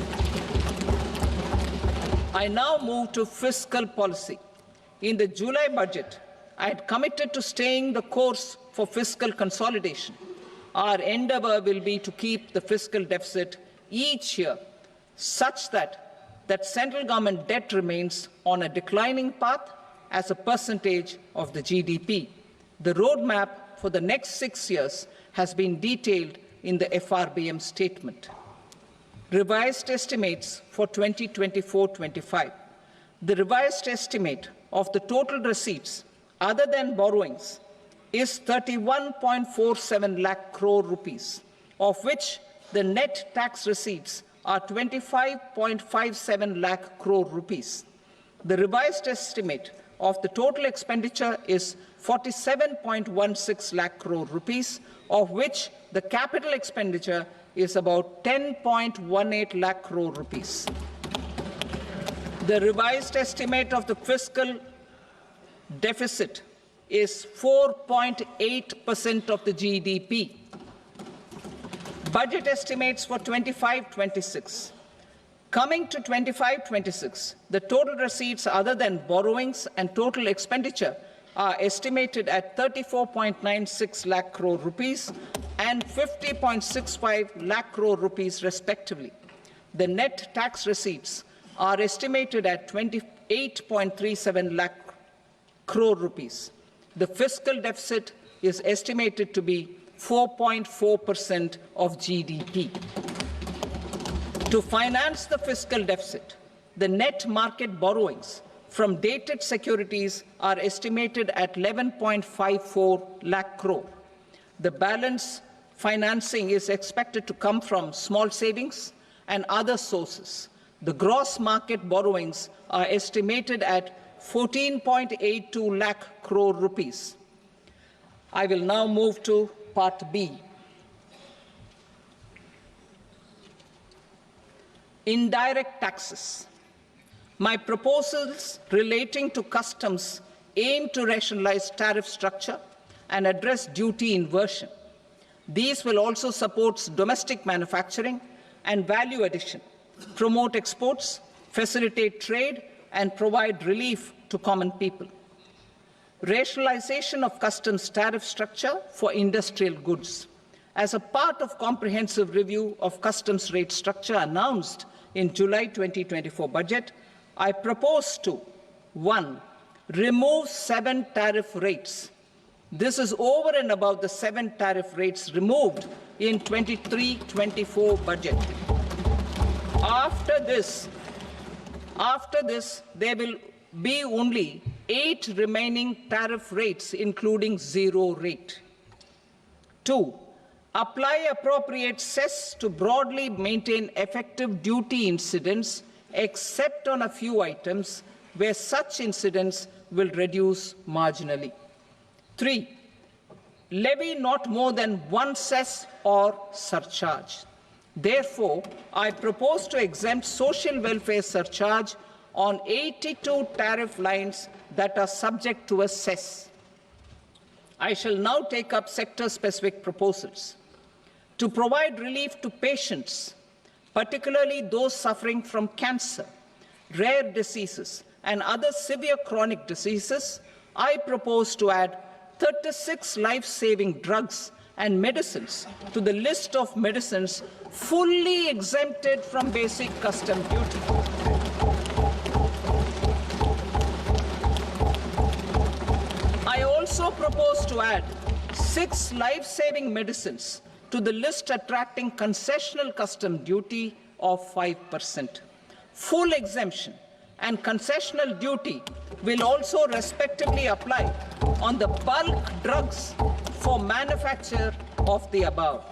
I now move to fiscal policy. In the July budget, I had committed to staying the course for fiscal consolidation. Our endeavor will be to keep the fiscal deficit each year such that central government debt remains on a declining path as a percentage of the GDP. The roadmap for the next 6 years has been detailed in the FRBM statement. Revised estimates for 2024-25. The revised estimate of the total receipts other than borrowings is 31.47 lakh crore rupees, of which the net tax receipts are 25.57 lakh crore rupees. The revised estimate of the total expenditure is 47.16 lakh crore rupees, of which the capital expenditure is about 10.18 lakh crore rupees. The revised estimate of the fiscal deficit is 4.8% of the GDP. Budget estimates for 25-26. Coming to 25-26, the total receipts other than borrowings and total expenditure are estimated at 34.96 lakh crore rupees and 50.65 lakh crore rupees respectively. The net tax receipts are estimated at 28.37 lakh crore rupees. The fiscal deficit is estimated to be 4.4% of GDP. To finance the fiscal deficit, the net market borrowings from dated securities are estimated at 11.54 lakh crore. The balance financing is expected to come from small savings and other sources. The gross market borrowings are estimated at 14.82 lakh crore rupees. I will now move to Part B. Indirect taxes. My proposals relating to customs aim to rationalize tariff structure and address duty inversion. These will also support domestic manufacturing and value addition, promote exports, facilitate trade, and provide relief to common people. Rationalization of customs tariff structure for industrial goods. As a part of comprehensive review of customs rate structure announced in July 2024 budget, I propose to 1. Remove 7 tariff rates. This is over and above the 7 tariff rates removed in 23-24 budget. After this, there will be only 8 remaining tariff rates, including 0 rate. 2. Apply appropriate cess to broadly maintain effective duty incidence, except on a few items where such incidence will reduce marginally. 3. Levy not more than 1 cess or surcharge. Therefore, I propose to exempt social welfare surcharge on 82 tariff lines that are subject to a cess. I shall now take up sector-specific proposals. To provide relief to patients, particularly those suffering from cancer, rare diseases, and other severe chronic diseases, I propose to add 36 life-saving drugs and medicines to the list of medicines fully exempted from basic custom duty. I also propose to add 6 life-saving medicines to the list attracting concessional custom duty of 5%. Full exemption and concessional duty will also respectively apply on the bulk drugs for manufacture of the above.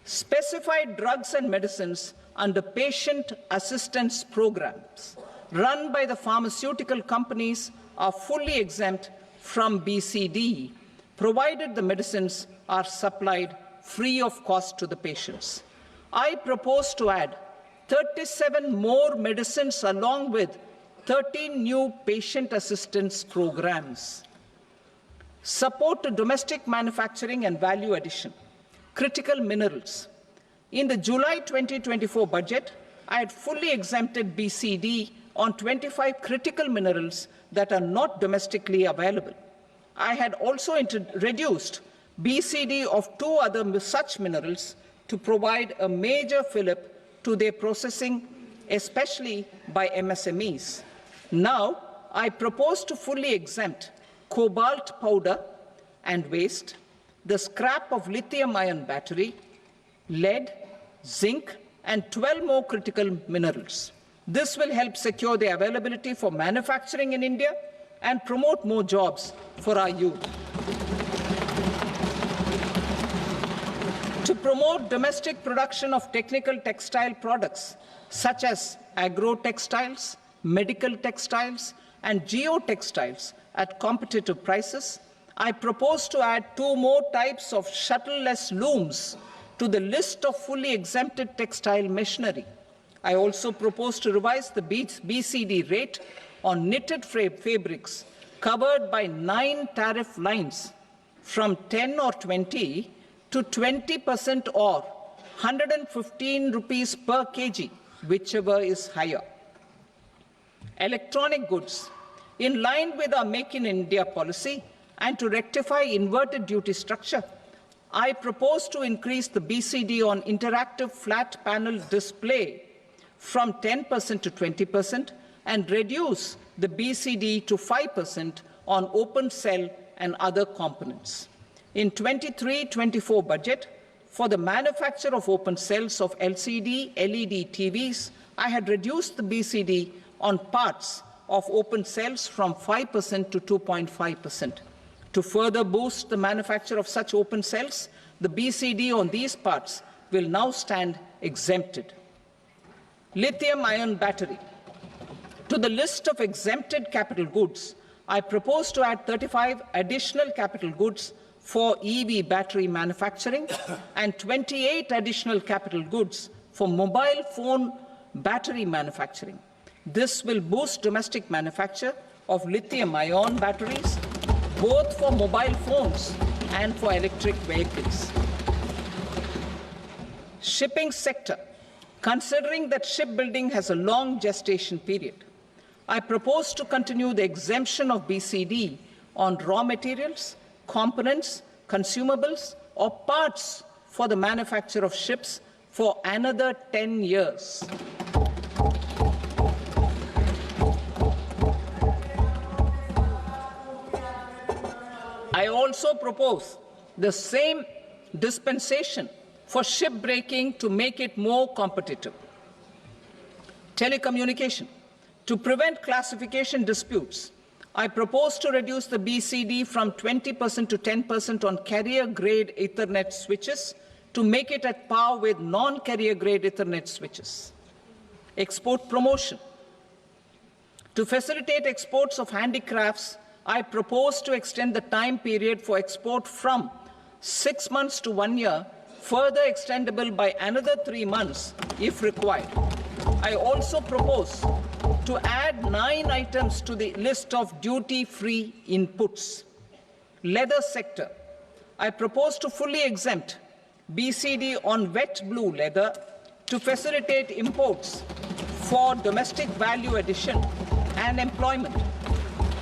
Specified drugs and medicines under patient assistance programs run by the pharmaceutical companies are fully exempt from BCD, provided the medicines are supplied free of cost to the patients. I propose to add 37 more medicines along with 13 new patient assistance programs. Support to domestic manufacturing and value addition. Critical minerals. In the July 2024 budget, I had fully exempted BCD on 25 critical minerals that are not domestically available. I had also reduced BCD of 2 other such minerals to provide a major fillip to their processing, especially by MSMEs. Now, I propose to fully exempt cobalt powder and waste, the scrap of lithium-ion battery, lead, zinc, and 12 more critical minerals. This will help secure their availability for manufacturing in India and promote more jobs for our youth. To promote domestic production of technical textile products such as agro-textiles, medical textiles, and geotextiles at competitive prices, I propose to add 2 more types of shuttle-less looms to the list of fully exempted textile machinery. I also propose to revise the BCD rate on knitted fabrics covered by 9 tariff lines from 10 or 20 to 20% or 115 rupees per kg, whichever is higher. Electronic goods. In line with our Make in India policy and to rectify inverted duty structure, I propose to increase the BCD on interactive flat panel display from 10% to 20% and reduce the BCD to 5% on open cell and other components. In 23-24 budget, for the manufacture of open cells of LCD, LED TVs, I had reduced the BCD on parts of open cells from 5% to 2.5%. To further boost the manufacture of such open cells, the BCD on these parts will now stand exempted. Lithium-ion battery. To the list of exempted capital goods, I propose to add 35 additional capital goods for EV battery manufacturing and 28 additional capital goods for mobile phone battery manufacturing. This will boost domestic manufacture of lithium-ion batteries, both for mobile phones and for electric vehicles. Shipping sector. Considering that shipbuilding has a long gestation period, I propose to continue the exemption of BCD on raw materials, components, consumables, or parts for the manufacture of ships for another 10 years. I also propose the same dispensation for shipbreaking to make it more competitive. Telecommunication. To prevent classification disputes, I propose to reduce the BCD from 20% to 10% on carrier-grade Ethernet switches to make it at par with non-carrier-grade Ethernet switches. Export promotion. To facilitate exports of handicrafts, I propose to extend the time period for export from 6 months to 1 year, further extendable by another 3 months if required. I also propose to add 9 items to the list of duty-free inputs. Leather sector. I propose to fully exempt BCD on wet blue leather to facilitate imports for domestic value addition and employment.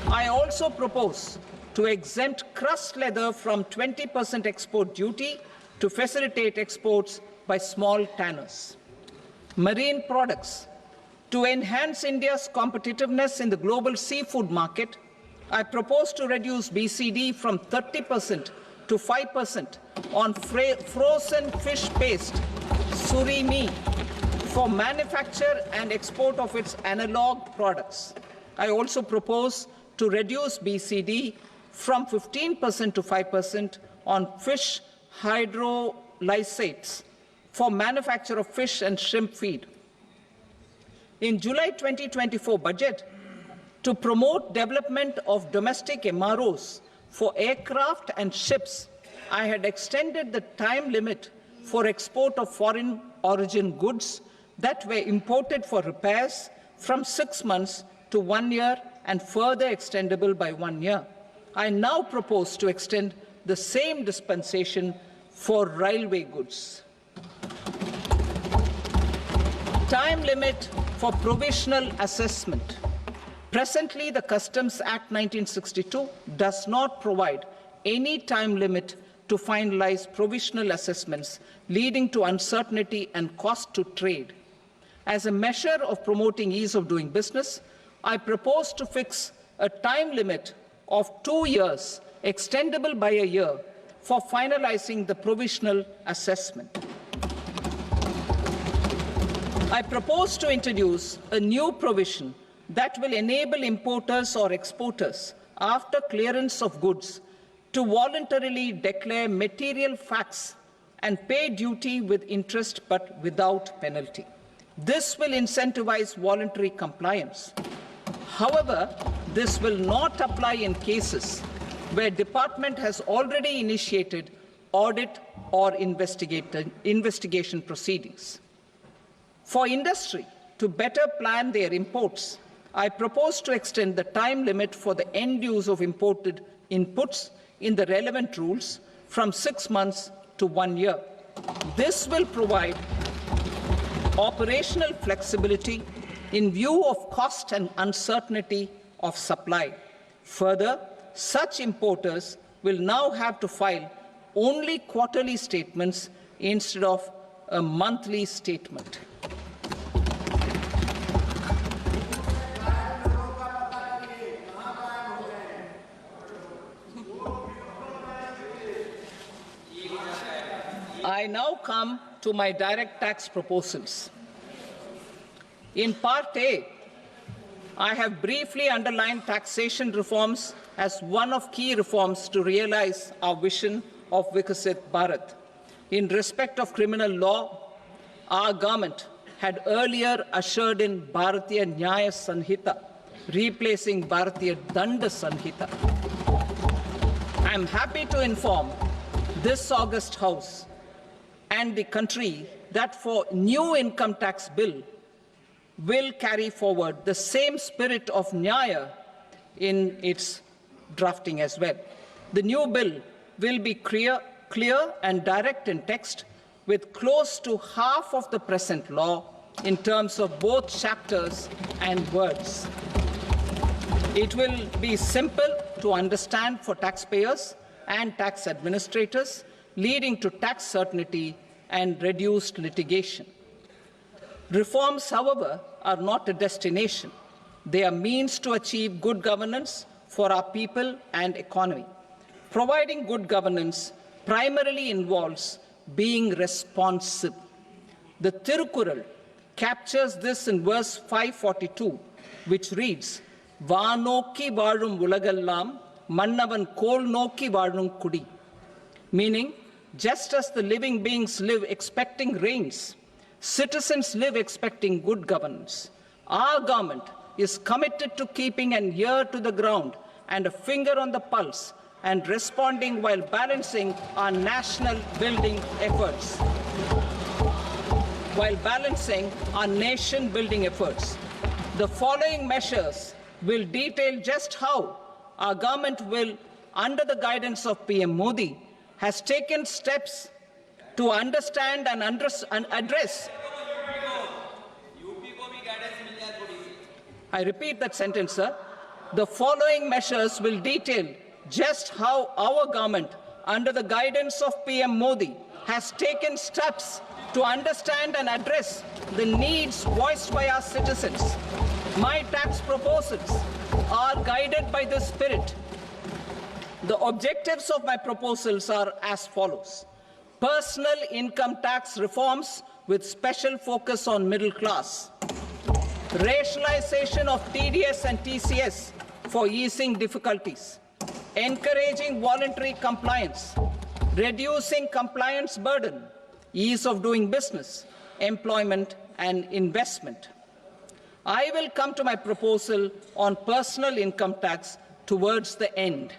I also propose to exempt crust leather from 20% export duty to facilitate exports by small tanners. Marine products. To enhance India's competitiveness in the global seafood market, I propose to reduce BCD from 30% to 5% on frozen fish paste, surimi, for manufacture and export of its analog products. I also propose to reduce BCD from 15% to 5% on fish hydrolysates for manufacture of fish and shrimp feed. In July 2024 budget, to promote development of domestic MROs for aircraft and ships, I had extended the time limit for export of foreign origin goods that were imported for repairs from 6 months to 1 year and further extendable by 1 year. I now propose to extend the same dispensation for railway goods. Time limit for provisional assessment. Presently, the Customs Act 1962 does not provide any time limit to finalize provisional assessments, leading to uncertainty and cost to trade. As a measure of promoting ease of doing business, I propose to fix a time limit of 2 years, extendable by a year, for finalizing the provisional assessment. I propose to introduce a new provision that will enable importers or exporters, after clearance of goods, to voluntarily declare material facts and pay duty with interest but without penalty. This will incentivize voluntary compliance. However, this will not apply in cases where department has already initiated audit or investigation proceedings. For industry to better plan their imports, I propose to extend the time limit for the end use of imported inputs in the relevant rules from 6 months to 1 year. This will provide operational flexibility in view of cost and uncertainty of supply. Further, such importers will now have to file only quarterly statements instead of a monthly statement. I now come to my direct tax proposals. In Part A, I have briefly underlined taxation reforms as one of key reforms to realize our vision of Vikasit Bharat. In respect of criminal law, our government had earlier ushered in Bharatiya Nyaya Sanhita, replacing Bharatiya Danda Sanhita. I am happy to inform this august House and the country that for new income tax bill will carry forward the same spirit of Nyaya in its drafting as well. The new bill will be clear and direct in text, with close to half of the present law in terms of both chapters and words. It will be simple to understand for taxpayers and tax administrators, leading to tax certainty and reduced litigation. Reforms, however, are not a destination. They are means to achieve good governance for our people and economy. Providing good governance primarily involves being responsive. The Tirukural captures this in verse 542, which reads, "Vaanokki vaazhum ulagallam, mannavan kol nokki vaazhum kudi," meaning, just as the living beings live expecting rains, citizens live expecting good governance. Our government is committed to keeping an ear to the ground and a finger on the pulse and responding while balancing our national building efforts. The following measures will detail just how our government will, under the guidance of PM Modi, has taken steps to understand and address. I repeat that sentence, sir. The following measures will detail just how our government, under the guidance of PM Modi, has taken steps to understand and address the needs voiced by our citizens. My tax proposals are guided by this spirit. The objectives of my proposals are as follows: personal income tax reforms with special focus on middle class, rationalization of TDS and TCS for easing difficulties, encouraging voluntary compliance, reducing compliance burden, ease of doing business, employment and investment. I will come to my proposal on personal income tax towards the end.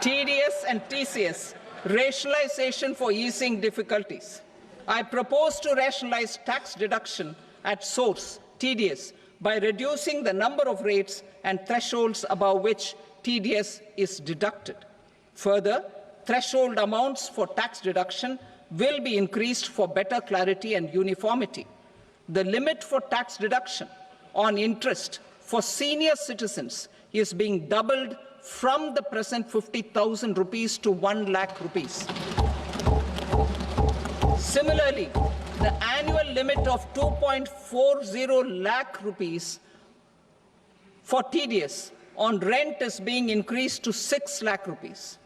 TDS and TCS, rationalization for easing difficulties. I propose to rationalize tax deduction at source, TDS, by reducing the number of rates and thresholds above which TDS is deducted. Further, threshold amounts for tax deduction will be increased for better clarity and uniformity. The limit for tax deduction on interest for senior citizens is being doubled from the present 50,000 rupees to 1 lakh rupees. Similarly, the annual limit of 2.40 lakh rupees for TDS on rent is being increased to 6 lakh rupees.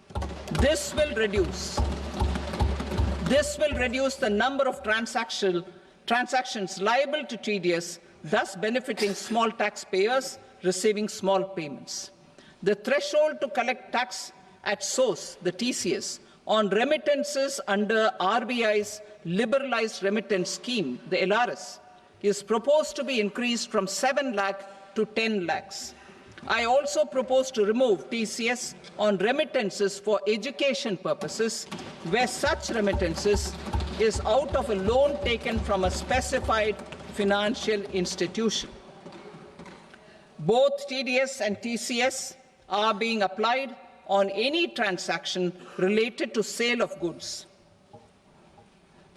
This will reduce the number of transactions liable to TDS, thus benefiting small taxpayers receiving small payments. The threshold to collect tax at source, the TCS, on remittances under RBI's liberalized remittance scheme, the LRS, is proposed to be increased from 7 lakh to 10 lakhs. I also propose to remove TCS on remittances for education purposes, where such remittances is out of a loan taken from a specified financial institution. Both TDS and TCS are being applied on any transaction related to sale of goods.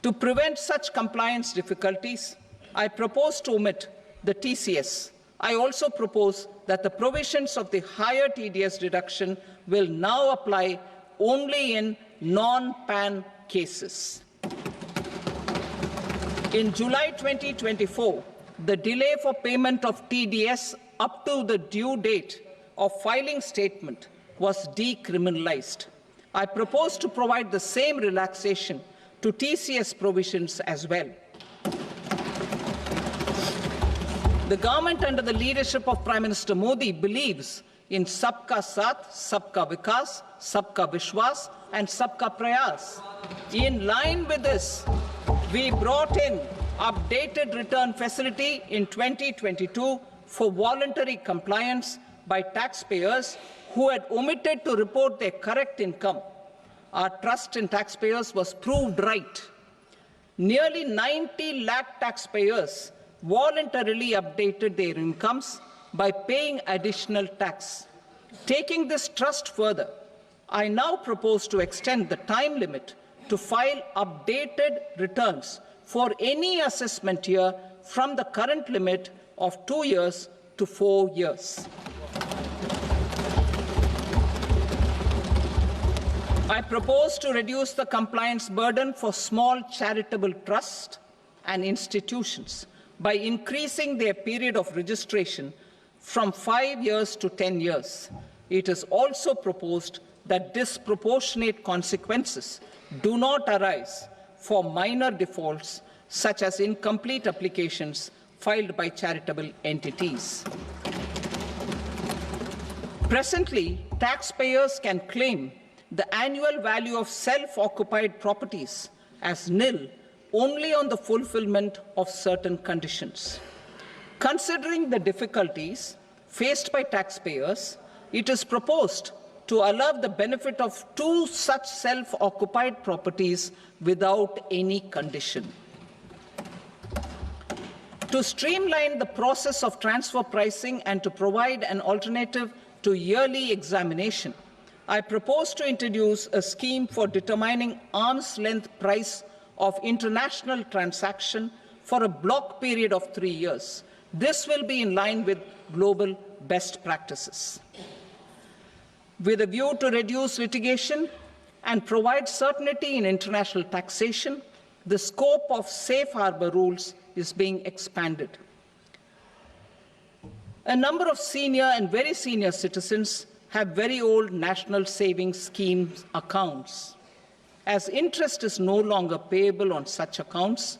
To prevent such compliance difficulties, I propose to omit the TCS. I also propose that the provisions of the higher TDS deduction will now apply only in non-PAN cases. In July 2024, the delay for payment of TDS up to the due date of filing statement was decriminalized. I propose to provide the same relaxation to TCS provisions as well. The government under the leadership of Prime Minister Modi believes in Sabka Saath, Sabka Vikas, Sabka Vishwas and Sabka Prayas. In line with this, we brought in updated return facility in 2022 for voluntary compliance by taxpayers who had omitted to report their correct income. Our trust in taxpayers was proved right. Nearly 90 lakh taxpayers voluntarily updated their incomes by paying additional tax. Taking this trust further, I now propose to extend the time limit to file updated returns for any assessment year from the current limit of 2 years to 4 years. I propose to reduce the compliance burden for small charitable trusts and institutions by increasing their period of registration from 5 years to 10 years. It is also proposed that disproportionate consequences do not arise for minor defaults such as incomplete applications filed by charitable entities. Presently, taxpayers can claim the annual value of self-occupied properties as nil only on the fulfillment of certain conditions. Considering the difficulties faced by taxpayers, it is proposed to allow the benefit of 2 such self-occupied properties without any condition. To streamline the process of transfer pricing and to provide an alternative to yearly examination, I propose to introduce a scheme for determining arm's length price of international transaction for a block period of 3 years. This will be in line with global best practices. With a view to reduce litigation and provide certainty in international taxation, the scope of safe harbor rules is being expanded. A number of senior and very senior citizens have very old national savings schemes accounts. As interest is no longer payable on such accounts,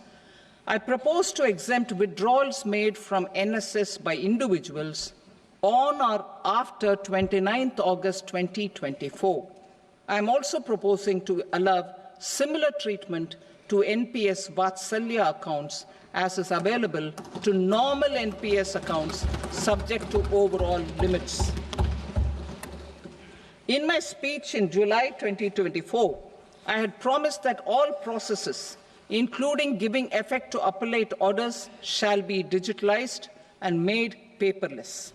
I propose to exempt withdrawals made from NSS by individuals on or after 29th August 2024. I am also proposing to allow similar treatment to NPS Vatsalya accounts as is available to normal NPS accounts subject to overall limits. In my speech in July 2024, I had promised that all processes, including giving effect to appellate orders, shall be digitalized and made paperless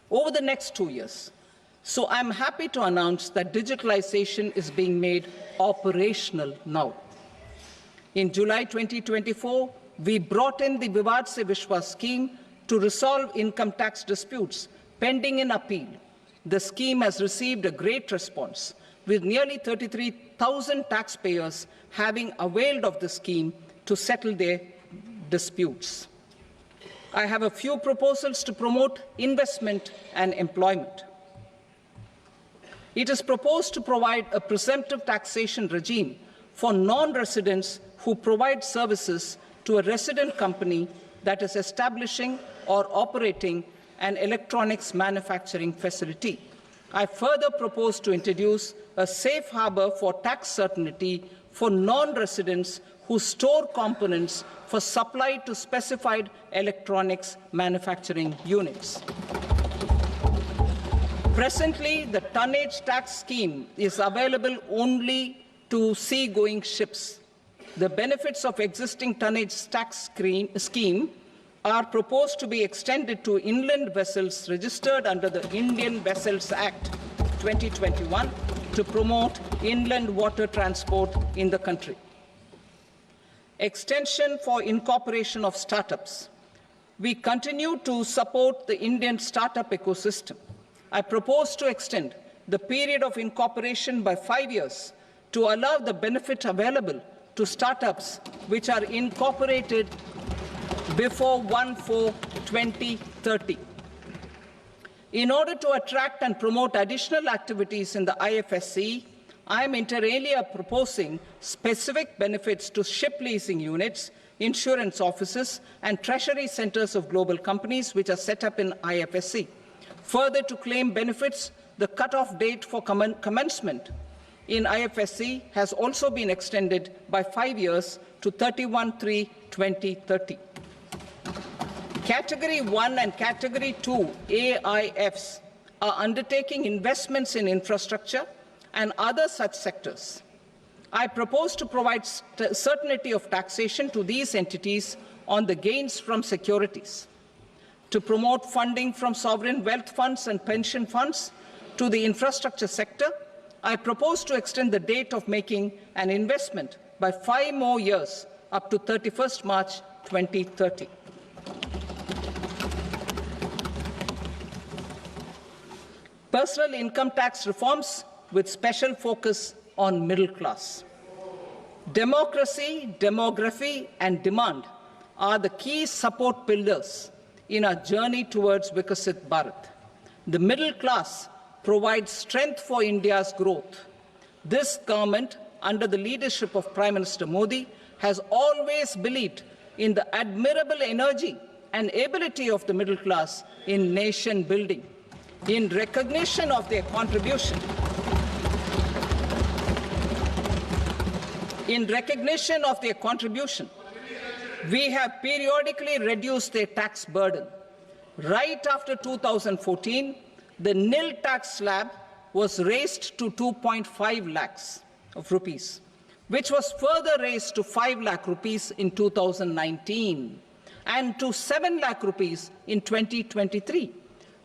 over the next 2 years. So I'm happy to announce that digitalization is being made operational now. In July 2024, we brought in the Vivad Se Vishwas scheme to resolve income tax disputes pending in appeal. The scheme has received a great response, with nearly 33,000 taxpayers having availed of the scheme to settle their disputes. I have a few proposals to promote investment and employment. It is proposed to provide a presumptive taxation regime for non-residents who provide services to a resident company that is establishing or operating an electronics manufacturing facility. I further propose to introduce a safe harbor for tax certainty for non-residents who store components for supply to specified electronics manufacturing units. Presently, the tonnage tax scheme is available only to sea-going ships. The benefits of existing tonnage tax scheme are proposed to be extended to inland vessels registered under the Indian Vessels Act 2021 to promote inland water transport in the country. Extension for incorporation of startups. We continue to support the Indian startup ecosystem. I propose to extend the period of incorporation by 5 years to allow the benefit available to startups which are incorporated before 1/4/2030. In order to attract and promote additional activities in the IFSC, I am inter alia proposing specific benefits to ship leasing units, insurance offices, and treasury centers of global companies which are set up in IFSC. Further, to claim benefits, the cut-off date for commencement in IFSC has also been extended by 5 years to 31/3/2030. Category 1 and Category 2 AIFs are undertaking investments in infrastructure and other such sectors. I propose to provide certainty of taxation to these entities on the gains from securities, to promote funding from sovereign wealth funds and pension funds to the infrastructure sector. I propose to extend the date of making an investment by 5 more years up to 31st March 2030. Personal income tax reforms with special focus on middle class. Democracy, demography, and demand are the key support pillars in our journey towards Vikasit Bharat. The middle class provides strength for India's growth. This government, under the leadership of Prime Minister Modi, has always believed in the admirable energy and ability of the middle class in nation building. In recognition of their contribution, we have periodically reduced their tax burden. Right after 2014, the nil tax slab was raised to 2.5 lakhs of rupees, which was further raised to 5 lakh rupees in 2019 and to 7 lakh rupees in 2023.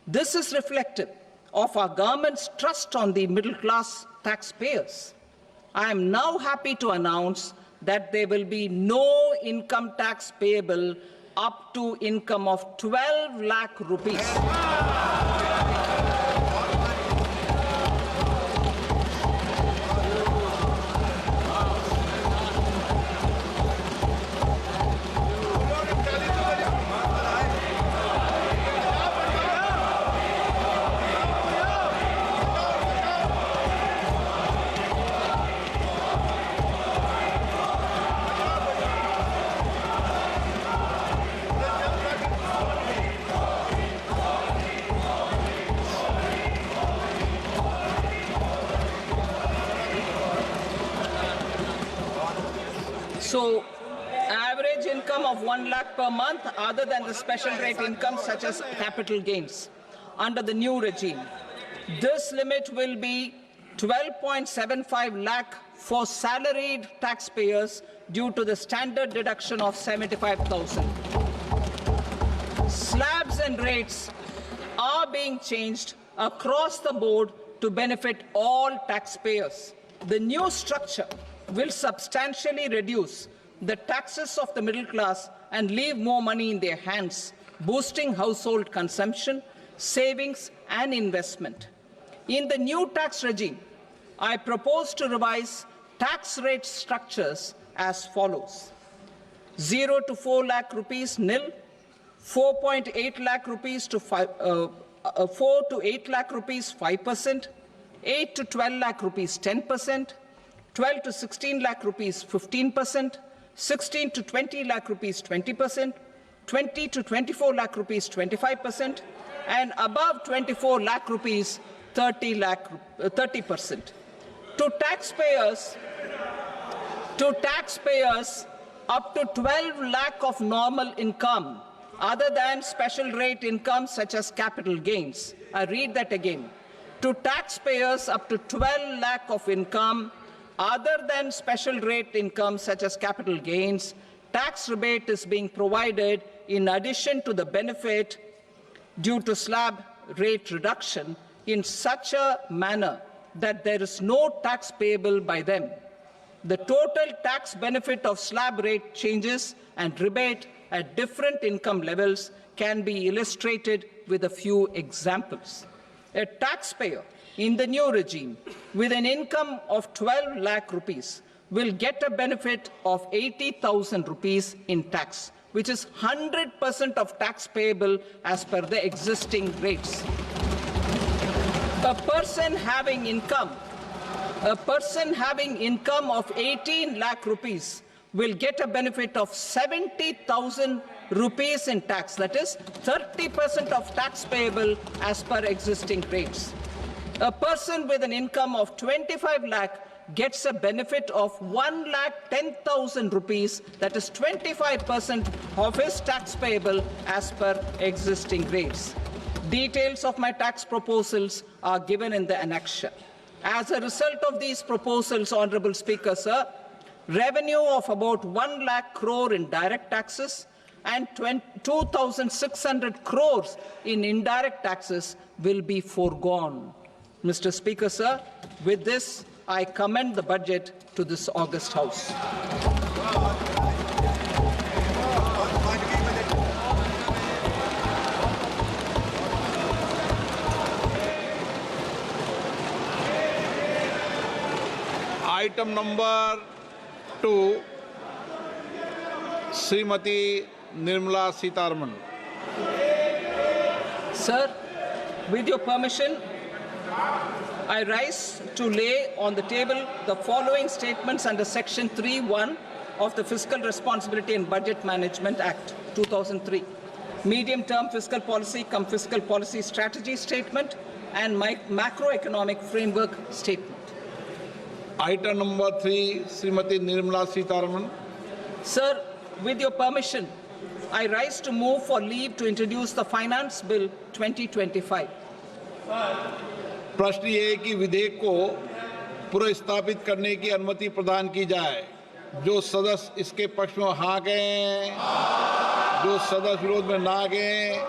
This is reflective of our government's trust on the middle-class taxpayers. I am now happy to announce that there will be no income tax payable up to income of 12 lakh rupees. So, average income of 1 lakh per month, other than the special rate income such as capital gains, under the new regime. This limit will be 12.75 lakh for salaried taxpayers due to the standard deduction of 75,000. Slabs and rates are being changed across the board to benefit all taxpayers. The new structure will substantially reduce the taxes of the middle class and leave more money in their hands, boosting household consumption, savings, and investment. In the new tax regime, I propose to revise tax rate structures as follows: 0 to 4 lakh rupees nil, 4.8 lakh rupees to 4 to 8 lakh rupees 5%, 8 to 12 lakh rupees 10%, 12 to 16 lakh rupees 15%, 16 to 20 lakh rupees 20%, 20 to 24 lakh rupees 25%, and above 24 lakh rupees 30%. To taxpayers up to 12 lakh of normal income, other than special rate income such as capital gains. I read that again. To taxpayers up to 12 lakh of income, other than special rate income such as capital gains, tax rebate is being provided in addition to the benefit due to slab rate reduction in such a manner that there is no tax payable by them. The total tax benefit of slab rate changes and rebate at different income levels can be illustrated with a few examples. A taxpayer in the new regime with an income of 12 lakh rupees will get a benefit of 80,000 rupees in tax, which is 100% of tax payable as per the existing rates. A person having income A person having income of 18 lakh rupees will get a benefit of 70,000 rupees in tax. That is 30% of tax payable as per existing rates. A person with an income of 25 lakh gets a benefit of 1,10,000 rupees, that is 25% of his tax payable as per existing rates. Details of my tax proposals are given in the annexure. As a result of these proposals, Honorable Speaker, sir, revenue of about 1 lakh crore in direct taxes and 2,600 crores in indirect taxes will be foregone. Mr. Speaker, sir, with this, I commend the budget to this august House. Item number 2, Shrimati Nirmala Sitharaman. Sir, with your permission, I rise to lay on the table the following statements under Section 3(1) of the Fiscal Responsibility and Budget Management Act, 2003. Medium-term fiscal policy cum fiscal policy strategy statement and macroeconomic framework statement. Item number 3, Shrimati Nirmala Sitharaman. Sir, with your permission, I rise to move for leave to introduce the Finance Bill 2025. प्रश्न ये है कि विधेयक को पुनर्स्थापित करने की अनुमति प्रदान की जाए. जो सदस्य इसके पक्ष में हाँ गए, जो सदस्य विरोध में ना गए,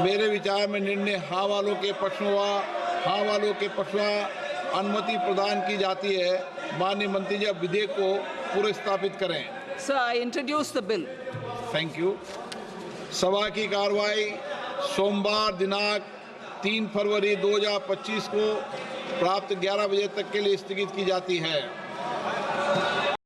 मेरे विचार में निर्णय हाँ वालों के पक्ष में हुआ. हाँ वालों के पक्ष में अनुमति प्रदान की जाती है. माननीय मंत्री जी, अब विधेयक को पुनर्स्थापित करें. Sir, I introduce the bill. Thank you. सभा की कार्रवाई सोमवार दिनांक 3 फरवरी 2025 को प्राप्त 11 बजे तक के लिए स्थगित की जाती है.